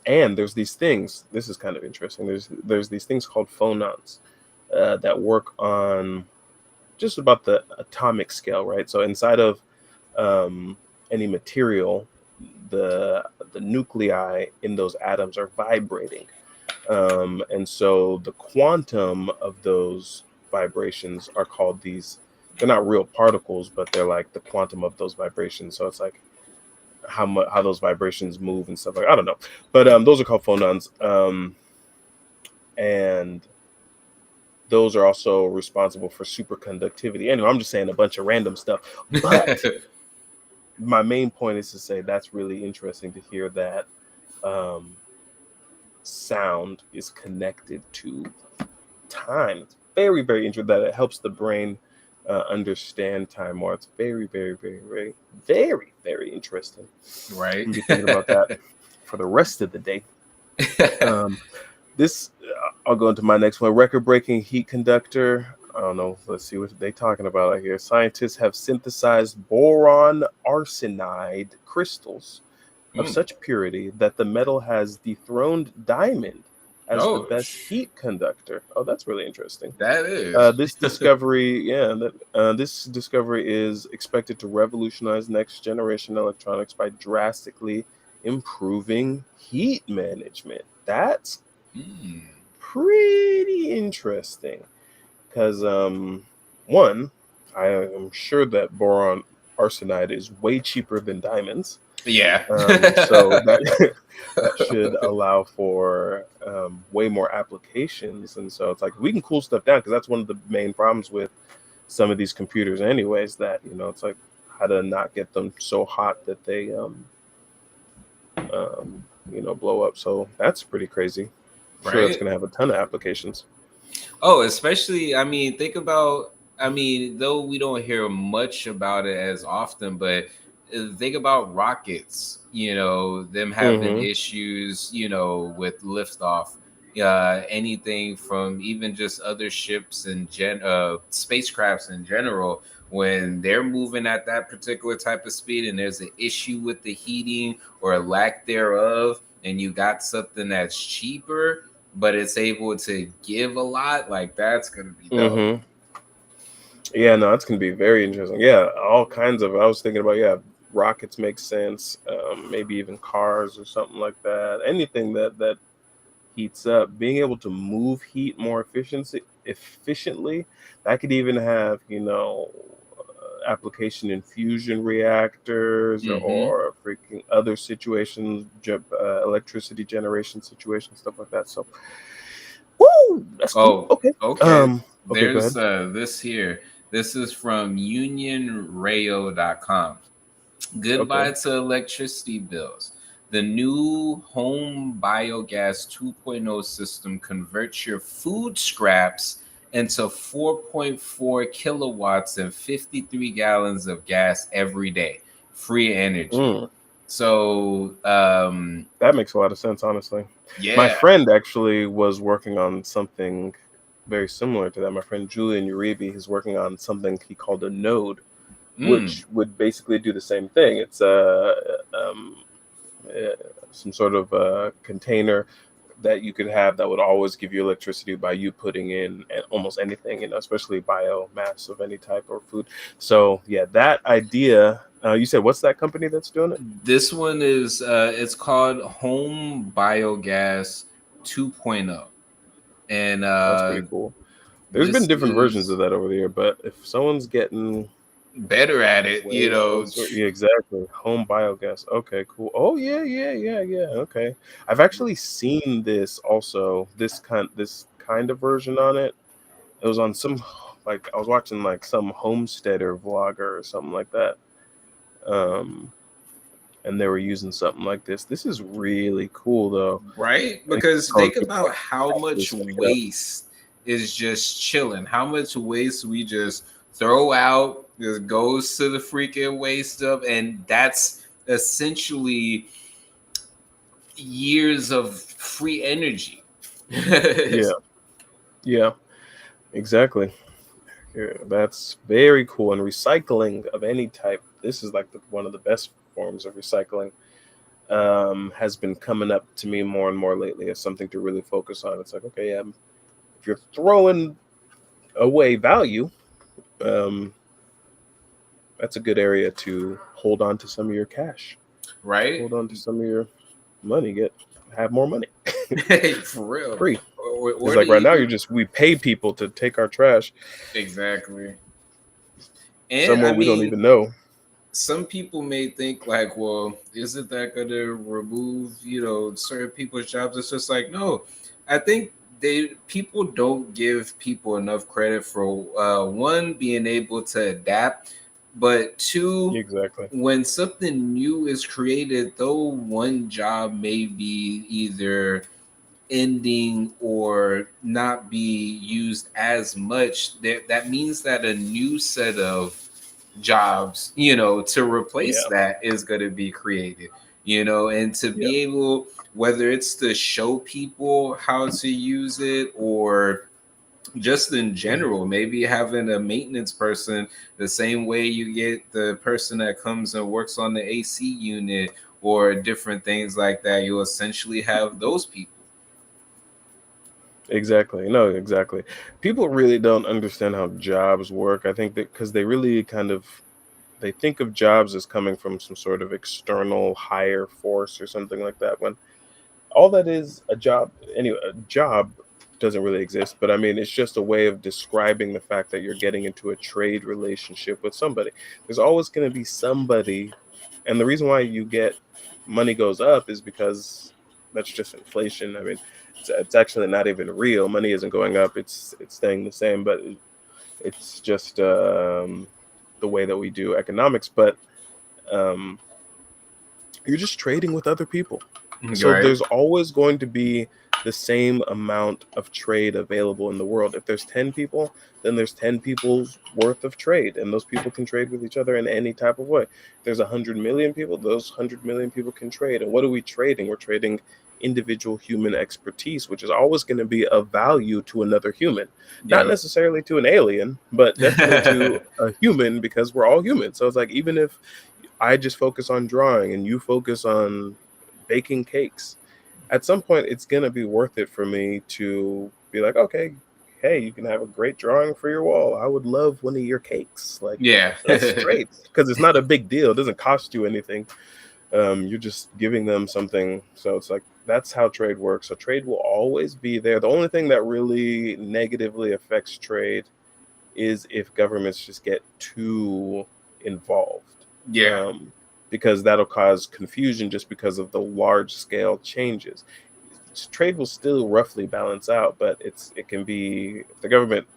and there's these things. This is kind of interesting. There's these things called phonons that work on just about the atomic scale, right? So inside of any material, the nuclei in those atoms are vibrating. And so the quantum of those vibrations are called these, they're not real particles, but they're like the quantum of those vibrations. So it's like how those vibrations move and stuff like, I don't know. But those are called phonons. And those are also responsible for superconductivity. Anyway, I'm just saying a bunch of random stuff. But my main point is to say that's really interesting to hear that sound is connected to time. It's very, very interesting that it helps the brain understand time more. It's very, very, very, very, very, very interesting. Right. I'll be thinking about that for the rest of the day. This, I'll go into my next one. Record-breaking heat conductor. I don't know. Let's see what they're talking about out here. Scientists have synthesized boron arsenide crystals of such purity that the metal has dethroned diamond as the best heat conductor. Oh, that's really interesting. That is. This discovery, this discovery is expected to revolutionize next generation electronics by drastically improving heat management. That's pretty interesting because one, I am sure that boron arsenide is way cheaper than diamonds. Yeah. So that should allow for way more applications. And so it's like we can cool stuff down, because that's one of the main problems with some of these computers anyways, that, you know, it's like how to not get them so hot that they you know, blow up. So that's pretty crazy. I'm sure it's going to have a ton of applications. Oh, especially, I mean, think about, I mean, though we don't hear much about it as often, but think about rockets, you know, them having issues, you know, with liftoff, anything from even just other ships and spacecrafts in general, when they're moving at that particular type of speed and there's an issue with the heating or a lack thereof, and you got something that's cheaper, but it's able to give a lot, like that's going to be dope. Yeah, no, it's going to be very interesting. Yeah, all kinds of, I was thinking about, rockets make sense. Maybe even cars or something like that. Anything that heats up, being able to move heat more efficiently. That could even have, you know, application in fusion reactors or freaking other situations, electricity generation situations, stuff like that. So, woo, that's cool. Okay. There's this here. This is from unionrayo.com. Goodbye to electricity bills. The new home biogas 2.0 system converts your food scraps into 4.4 kilowatts and 53 gallons of gas every day. Free energy. So that makes a lot of sense, honestly. Yeah. My friend actually was working on something very similar to that. My friend Julian Uribe is working on something he called a node, which would basically do the same thing. It's some sort of container that you could have that would always give you electricity by you putting in almost anything, you know, especially biomass of any type or food. So yeah, that idea. You said, what's that company that's doing it? This one is it's called Home Biogas 2.0. And that's pretty cool. There's been different versions of that over the year, but if someone's getting better at it, you know. Yeah, exactly. Home biogas. Okay, cool. Oh yeah. Okay. I've actually seen this also, this kind of version on it. It was on some, like, I was watching like some homesteader vlogger or something like that. And they were using something like this. This is really cool though. Right? Because think about how much waste is just chilling. How much waste we just throw out, just goes to the freaking waste up, and that's essentially years of free energy. Yeah, exactly. Yeah, that's very cool. And recycling of any type, this is like one of the best forms of recycling, has been coming up to me more and more lately as something to really focus on. It's like, okay, if you're throwing away value, that's a good area to hold on to some of your cash. right? hold on to some of your money, have more money. For real. Free. Or It's they like right now even we pay people to take our trash exactly. And I somewhere we don't mean, even know. some people may think like, well, isn't that going to remove, certain people's jobs? It's just like, no. I think people don't give people enough credit for one being able to adapt, but two, Exactly. when something new is created, though one job may be either ending or not be used as much, that means that a new set of jobs, to replace Yeah. that is going to be created, and to Yeah. be able, whether it's to show people how to use it or just in general, maybe having a maintenance person the same way you get the person that comes and works on the AC unit or different things like that. You'll essentially have those people. Exactly. No, exactly. People really don't understand how jobs work. I think that because they really they think of jobs as coming from some sort of external higher force or something like that. When all that is a job, anyway, a job doesn't really exist. But I mean, it's just a way of describing the fact that you're getting into a trade relationship with somebody. There's always going to be somebody, and the reason why you get money goes up is because that's just inflation. I mean, it's actually not even real. Money isn't going up; it's staying the same. But it's just the way that we do economics. But um, you're just trading with other people. So Right. there's always going to be the same amount of trade available in the world. If there's 10 people, then there's 10 people's worth of trade, and those people can trade with each other in any type of way. If there's 100 million people, those 100 million people can trade. And what are we trading? We're trading individual human expertise, which is always going to be of value to another human. Not Yep. necessarily to an alien, but definitely to a human, because we're all human. So it's like, even if I just focus on drawing and you focus on baking cakes, at some point it's gonna be worth it for me to be like, okay, hey, you can have a great drawing for your wall. I would love one of your cakes. Like, Yeah. let's trade, because it's not a big deal. It doesn't cost you anything. You're just giving them something. So it's like, that's how trade works. So trade will always be there. The only thing that really negatively affects trade is if governments just get too involved, Yeah. um, because that'll cause confusion just because of the large scale changes. Trade will still roughly balance out, but it can be the government,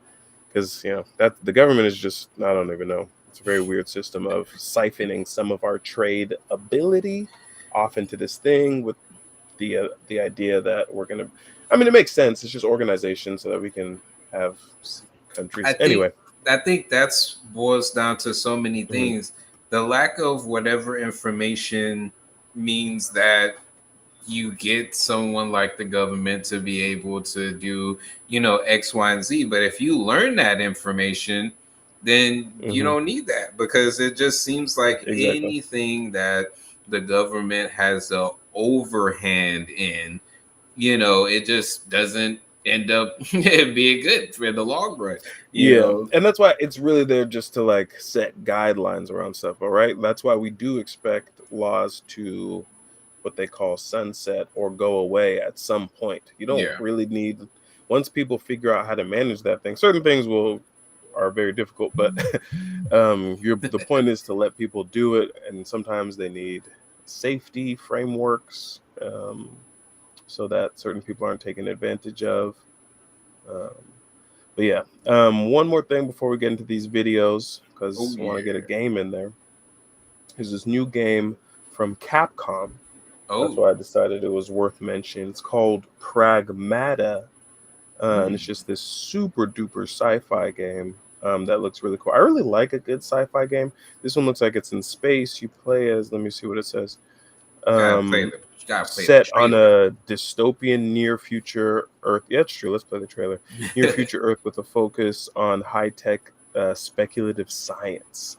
because that the government is just, I don't even know. It's a very weird system of siphoning some of our trade ability off into this thing with the idea that we're gonna. I mean, it makes sense. It's just organization so that we can have I countries think anyway. I think that's boils down to so many Mhm. things. The lack of whatever information means that you get someone like the government to be able to do, X, Y, and Z. But if you learn that information, then you Mhm. don't need that, because it just seems like Exactly. anything that the government has a overhand in, it just doesn't end up being good for the long run. You Yeah, know, and that's why it's really there just to like set guidelines around stuff. All right, that's why we do expect laws to what they call sunset or go away at some point. You don't yeah. really need, once people figure out how to manage that thing. Certain things will are very difficult, but the point is to let people do it, and sometimes they need safety frameworks, so that certain people aren't taken advantage of. Um, but yeah, one more thing before we get into these videos, Oh because I want to get a yeah. game in there. Is this new game from Capcom. That's Oh. why I decided it was worth mentioning. It's called Pragmata, and it's Hmm. just this super duper sci-fi game that looks really cool. I really like a good sci-fi game. This one looks like it's in space. You play as, let me see what it says. Um, Gotta play the Set on trailer. a dystopian near future Earth. Yeah, it's true. Let's play the trailer. Near future Earth with a focus on high tech speculative science.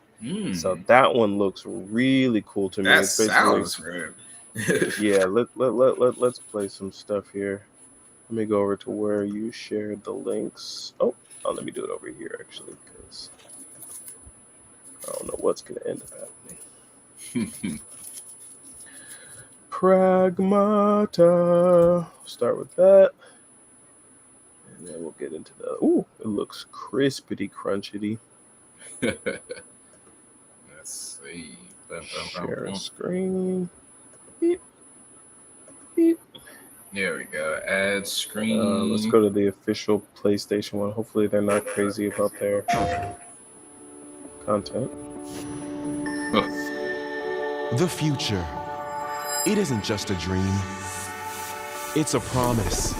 So Hmm. that one looks really cool to me. That It's basically, sounds good. yeah. Let's play some stuff here. Let me go over to where you shared the links. Let me do it over here actually, because I don't know what's gonna end up happening. Pragmata. Start with that. And then we'll get into the. Ooh, it looks crispity crunchity. Let's see. Share a screen. Beep. Beep. There we go. Add screen. Let's go to the official PlayStation one. Hopefully they're not crazy about their content. The future. It isn't just a dream. It's a promise.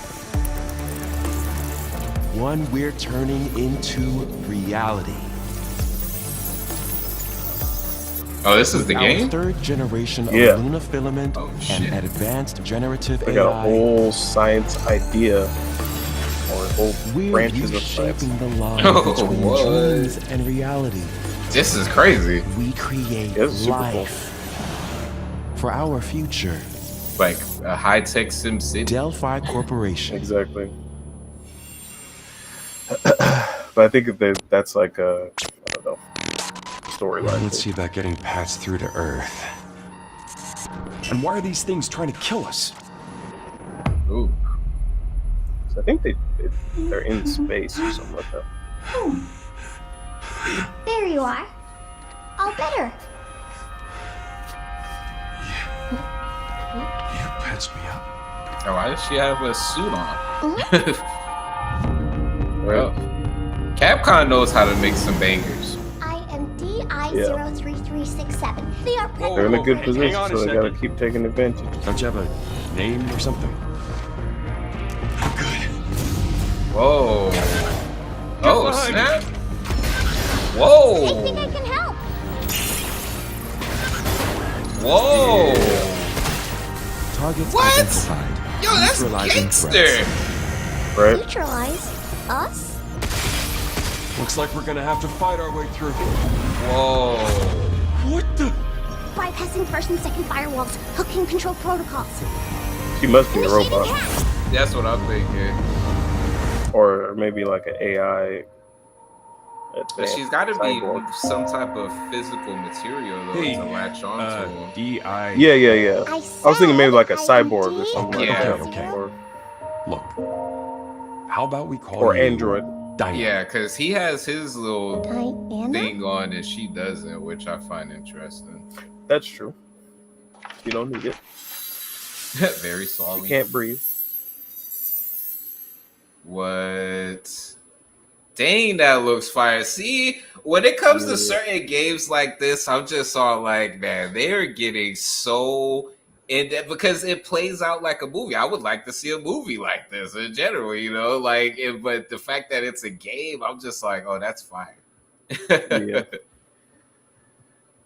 One we're turning into reality. Oh, this is the Our game? third generation of Yeah. Luna filament and advanced generative They got a AI. whole science idea, or whole We're branches of science. reshaping the line Oh, between what? dreams and reality. This is crazy. We create Yeah, this is super cool. life for our future. Like a high-tech Sim City. Delphi Corporation. Exactly. But I think that's like a, I don't know, storyline. Let's see about getting paths through to Earth. And why are these things trying to kill us? Ooh. So I think they're in space or something like that. There you are. All better. You patched me up. Oh, why does she have a suit on? Well, Capcom knows how to make some bangers. I am DI-03367. They are Whoa. They're in a good Hang position, on a so they gotta second. keep taking advantage. Don't you have a name or something? Good. Whoa. Oh, behind snap. I Whoa. think I can help. Whoa. Targets What? identified. Yo, that's Neutralizing gangster. threats. Right? Neutralize us? Looks like we're gonna have to fight our way through. Whoa. What the? Bypassing first and second firewalls. Hooking control protocols. She must be a Initiating robot, hack. That's what I'm thinking. or maybe like an AI. But she's got to be cyborg. some type of physical material though Hey, to latch onto. D.I. Yeah. I was thinking maybe like a I cyborg or said something like Yeah. that. Okay. Or Look. How about we call or you Android. Diana? Yeah, because he has his little Diana? thing on and she doesn't, which I find interesting. That's true. You don't need it. Very You sorry. can't breathe. What? Dang, that looks fire. See, when it comes to Yeah. certain games like this, I'm just all like, man, they're getting so in depth because it plays out like a movie. I would like to see a movie like this in general, you know, like, but the fact that it's a game, I'm just like, oh, that's fire. Yeah.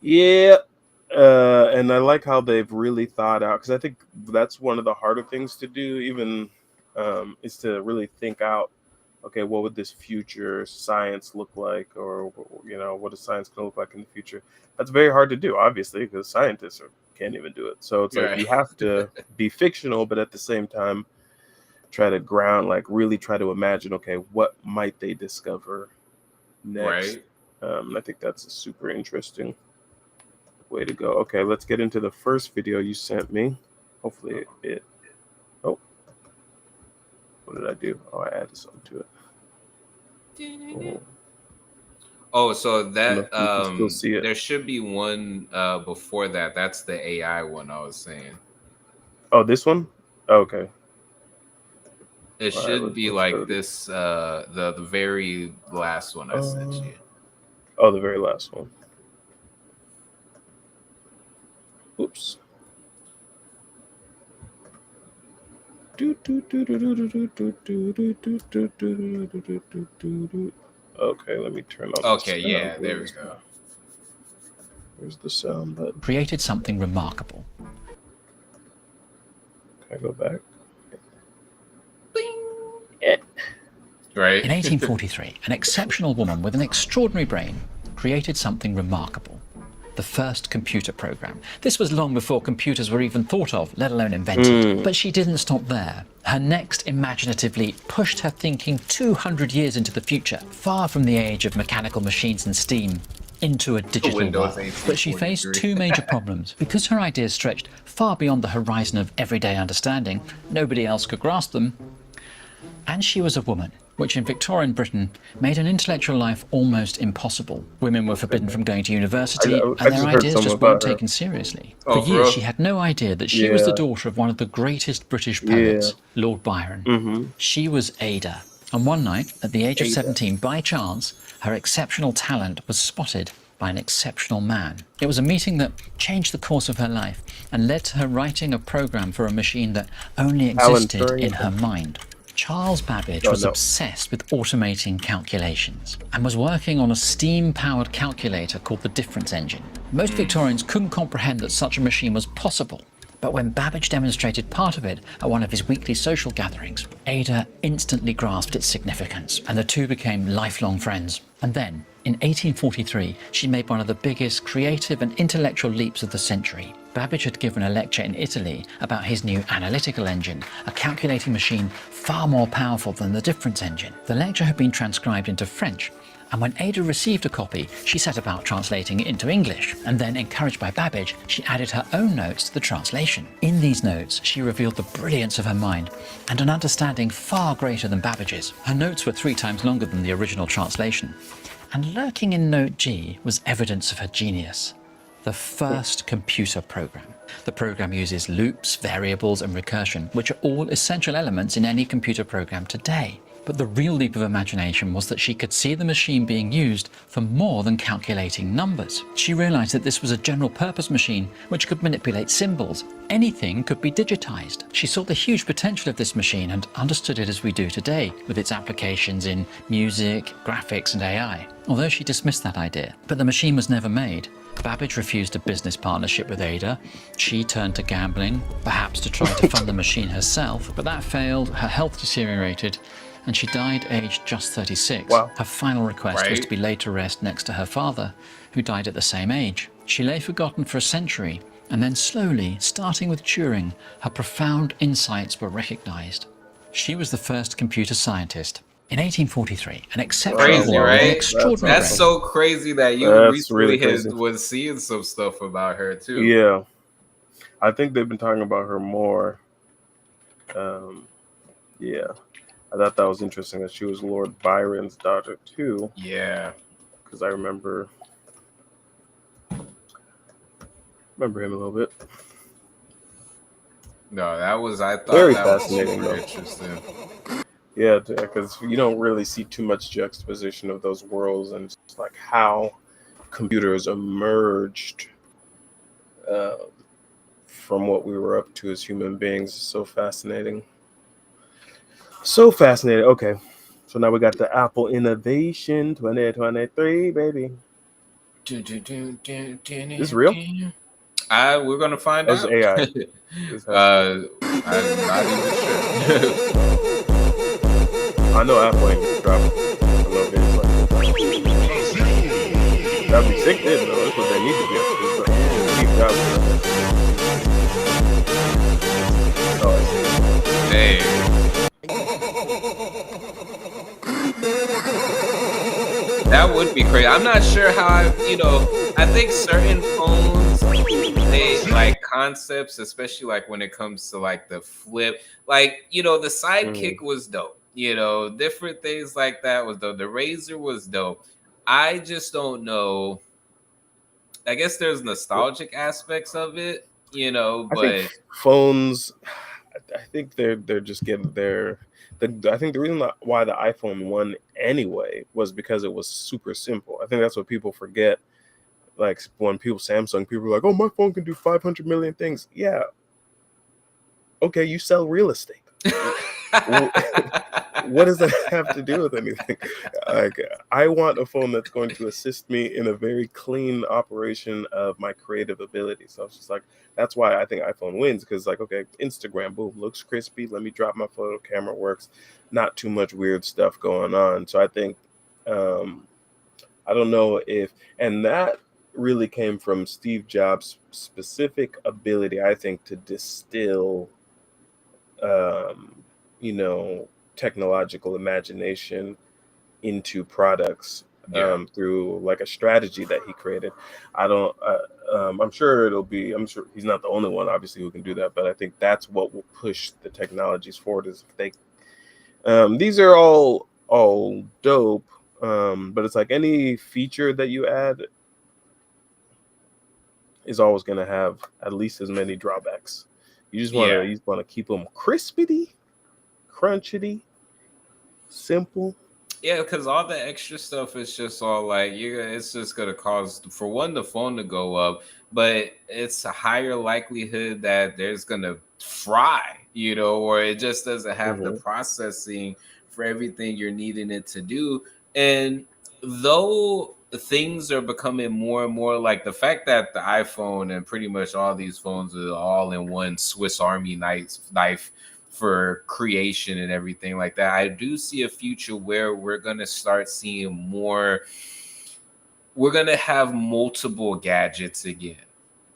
Yeah. And I like how they've really thought out, because I think that's one of the harder things to do, even is to really think out, okay, what would this future science look like, or what is science going to look like in the future? That's very hard to do, obviously, because scientists can't even do it. So it's like Right. you have to be fictional, but at the same time try to ground, like really try to imagine, okay, what might they discover next? Right. I think that's a super interesting way to go. Okay, let's get into the first video you sent me. Hopefully it. Oh, what did I do? Oh, I added something to it. Oh, so that You can still see it. there should be one before that. That's the AI one I was saying. Oh, this one? Okay. It All right, should let's be go like to- this the very last one I sent you. Oh, the very last one. Oops. Okay, let me turn on. Okay, the yeah, sound. there we go. Where's the sound button? Created something remarkable. Can I go back? Right? In 1843, an exceptional woman with an extraordinary brain created something remarkable. The first computer program. This was long before computers were even thought of, let alone invented. But she didn't stop there. Her next imaginative leap pushed her thinking 200 years into the future, far from the age of mechanical machines and steam. into a digital Windows world. But she faced 1843. two major problems. Because her ideas stretched far beyond the horizon of everyday understanding, nobody else could grasp them. And she was a woman, which in Victorian Britain made an intellectual life almost impossible. Women were forbidden from going to university, I and just their heard ideas some just about weren't her. taken seriously. Oh, For years, bro. she had no idea that she was the Yeah. daughter of one of the greatest British poets, Lord Byron. Mm-hmm. She was Ada. And one night, at the age of Ada. 17, by chance, her exceptional talent was spotted by an exceptional man. It was a meeting that changed the course of her life and led to her writing a program for a machine that only Alan existed Turing. in her mind. Charles Babbage Oh, was no. obsessed with automating calculations and was working on a steam-powered calculator called the Difference Engine. Most Victorians couldn't comprehend that such a machine was possible, but when Babbage demonstrated part of it at one of his weekly social gatherings, Ada instantly grasped its significance, and the two became lifelong friends. And then, in 1843, she made one of the biggest creative and intellectual leaps of the century. Babbage had given a lecture in Italy about his new analytical engine, a calculating machine far more powerful than the Difference Engine. The lecture had been transcribed into French, and when Ada received a copy, she set about translating it into English, and then, encouraged by Babbage, she added her own notes to the translation. In these notes, she revealed the brilliance of her mind and an understanding far greater than Babbage's. Her notes were 3 times longer than the original translation, and lurking in note G was evidence of her genius: the first computer program. The program uses loops, variables, and recursion, which are all essential elements in any computer program today. But the real leap of imagination was that she could see the machine being used for more than calculating numbers. She realized that this was a general purpose machine which could manipulate symbols. Anything could be digitized. She saw the huge potential of this machine and understood it as we do today, with its applications in music, graphics, and AI. Although she dismissed that idea, but the machine was never made. Babbage refused a business partnership with Ada. She turned to gambling, perhaps to try to fund the machine herself, but that failed, her health deteriorated, and she died aged just 36. Wow. Her final request was Right. to be laid to rest next to her father, who died at the same age. She lay forgotten for a century, and then slowly, starting with Turing, her profound insights were recognized. She was the first computer scientist. In 1843, an exceptional Crazy, woman with an right? extraordinary That's brain. so crazy that you That's recently really crazy. was seeing some stuff about her too. Yeah, I think they've been talking about her more. Yeah, I thought that was interesting that she was Lord Byron's daughter too, Yeah. because I remember him a little bit. No, that was I thought Very that was fascinating, super though. interesting. Yeah, because you don't really see too much juxtaposition of those worlds and just like how computers emerged from what we were up to as human beings. It's so fascinating. So fascinating. Okay, so now we got the Apple Innovation 2023, baby. This real? We're gonna find That's out. AI. This has- I'm not even sure. I know Apple ain't dropping a little bit. That'd be sick, then, though. That's what they need to be up to. But Steve Jobs. Oh, I see. Hey. That would be crazy. I'm not sure how I think certain phones, they like concepts, especially like when it comes to like the flip, like, the Sidekick was dope. Different things like that was dope. The Razor was dope. I just don't know. I guess there's nostalgic aspects of it, I but think phones. I think they're just getting their. I think the reason why the iPhone won anyway was because it was super simple. I think that's what people forget. Like when Samsung people are like, "Oh, my phone can do 500 million things." Yeah. Okay, you sell real estate. What does that have to do with anything? Like, I want a phone that's going to assist me in a very clean operation of my creative ability. So it's just like, that's why I think iPhone wins, because like, okay, Instagram, boom, looks crispy. Let me drop my photo, camera works, not too much weird stuff going on. So I think, I don't know and that really came from Steve Jobs' specific ability, I think, to distill, technological imagination into products through like a strategy that he created. I don't. I'm sure it'll be. I'm sure he's not the only one, obviously, who can do that. But I think that's what will push the technologies forward. Is if they. These are all dope, but it's like any feature that you add is always going to have at least as many drawbacks. You just want to keep them crispity, crunchity, simple. Yeah, because all the extra stuff is just all like it's just gonna cause, for one, the phone to go up, but it's a higher likelihood that there's gonna fry, or it just doesn't have the processing for everything you're needing it to do. And though things are becoming more and more like the fact that the iPhone and pretty much all these phones are all in one Swiss Army knife for creation and everything like that, I do see a future where we're going to start seeing more. We're going to have multiple gadgets again.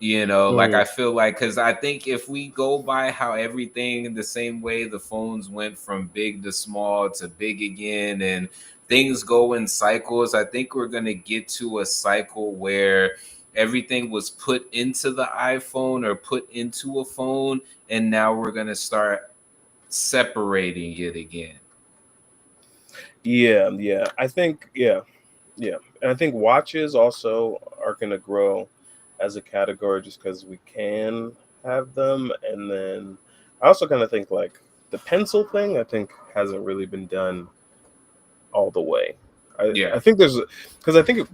Like I feel like, because I think if we go by how everything the same way the phones went from big to small to big again, and things go in cycles, I think we're going to get to a cycle where everything was put into the iPhone or put into a phone, and now we're going to start separating it again. Yeah. I think, yeah. And I think watches also are going to grow as a category just because we can have them. And then I also kind of think like the pencil thing, I think hasn't really been done all the way. I think there's, because I think,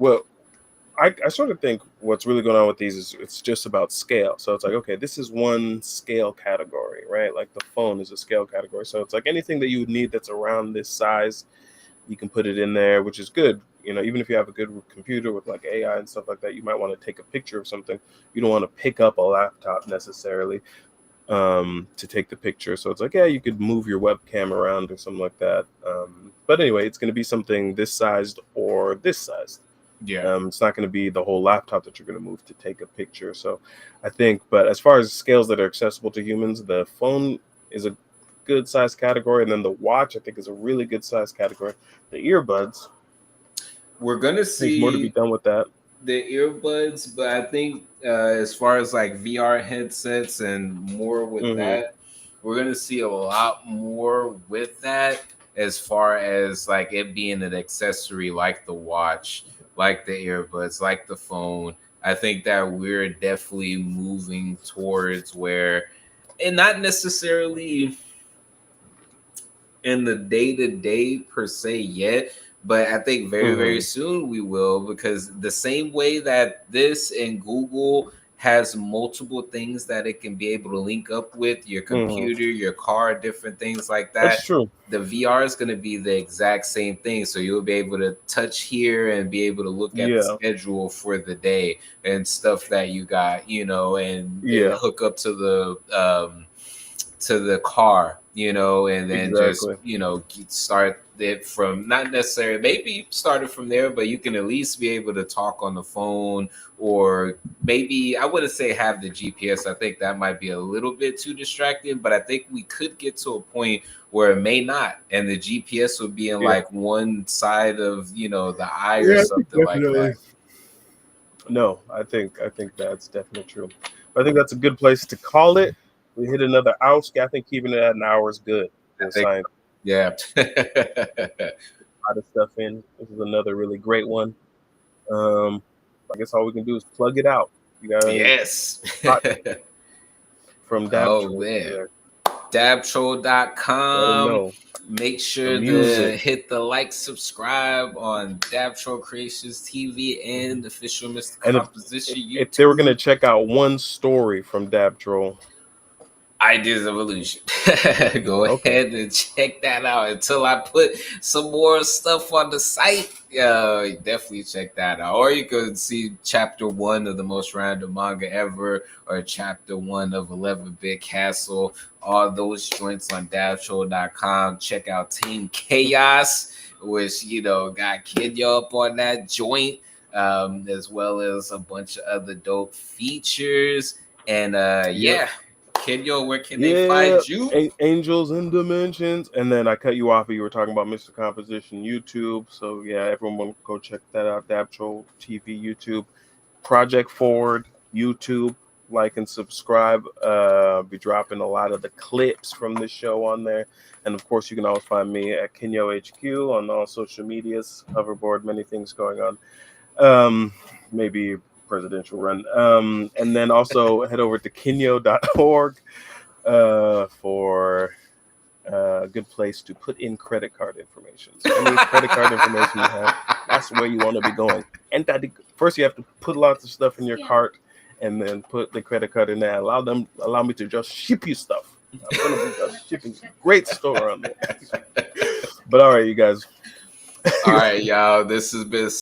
I sort of think what's really going on with these is it's just about scale. So it's like, okay, this is one scale category, right? Like the phone is a scale category. So it's like anything that you would need that's around this size, you can put it in there, which is good. Even if you have a good computer with like AI and stuff like that, you might want to take a picture of something. You don't want to pick up a laptop necessarily to take the picture. So it's like, yeah, you could move your webcam around or something like that. But anyway, it's going to be something this sized or this sized. Yeah. It's not going to be the whole laptop that you're going to move to take a picture. So I think, but as far as scales that are accessible to humans, the phone is a good size category. And then the watch, I think, is a really good size category. The earbuds, we're going to see more to be done with that. The earbuds, but I think as far as like VR headsets and more with that, we're going to see a lot more with that as far as like it being an accessory like the watch, like the earbuds, like the phone. I think that we're definitely moving towards where, and not necessarily in the day-to-day per se yet, but I think very, very soon we will, because the same way that this and Google has multiple things that it can be able to link up with, your computer, your car, different things like that. That's true. The VR is going to be the exact same thing. So you'll be able to touch here and be able to look at the schedule for the day and stuff that you got, and hook up to the car, and then just, start it from, not necessarily, maybe start it from there, but you can at least be able to talk on the phone, or maybe, I wouldn't say have the GPS. I think that might be a little bit too distracting, but I think we could get to a point where it may not, and the GPS would be in like one side of, the eye or something like that. No, I think that's definitely true. I think that's a good place to call it. We hit another hour. I think keeping it at an hour is good. Yeah. A lot of stuff in. This is another really great one. I guess all we can do is plug it out. You got from Dabtroll. Dabtroll.com. Make sure to hit the like, subscribe on Dabtroll Creations TV and Official Mr. Composition YouTube. If they were going to check out one story from Dabtroll, Ideas Evolution. Go ahead and check that out until I put some more stuff on the site. Definitely check that out. Or you could see chapter 1 of the most random manga ever, or chapter 1 of 11-Bit Castle. All those joints on Dabtroll.com. Check out Team Chaos, which, got Kenya up on that joint, as well as a bunch of other dope features. And Kenyo, where can they find you? Angels in Dimensions. And then I cut you off. You were talking about Mr. Composition YouTube. So yeah, everyone go check that out. Dabtro TV YouTube, Project Forward YouTube. Like and subscribe. Be dropping a lot of the clips from this show on there. And of course, you can always find me at Kenyo HQ on all social medias, hoverboard, many things going on. Maybe presidential run. And then also head over to kenyo.org for a good place to put in credit card information. So any credit card information you have, that's where you want to be going. And first, you have to put lots of stuff in your cart, and then put the credit card in there. Allow me to just ship you stuff. I'm gonna be just shipping. Great store on there. But all right, you guys. All right, y'all. This has been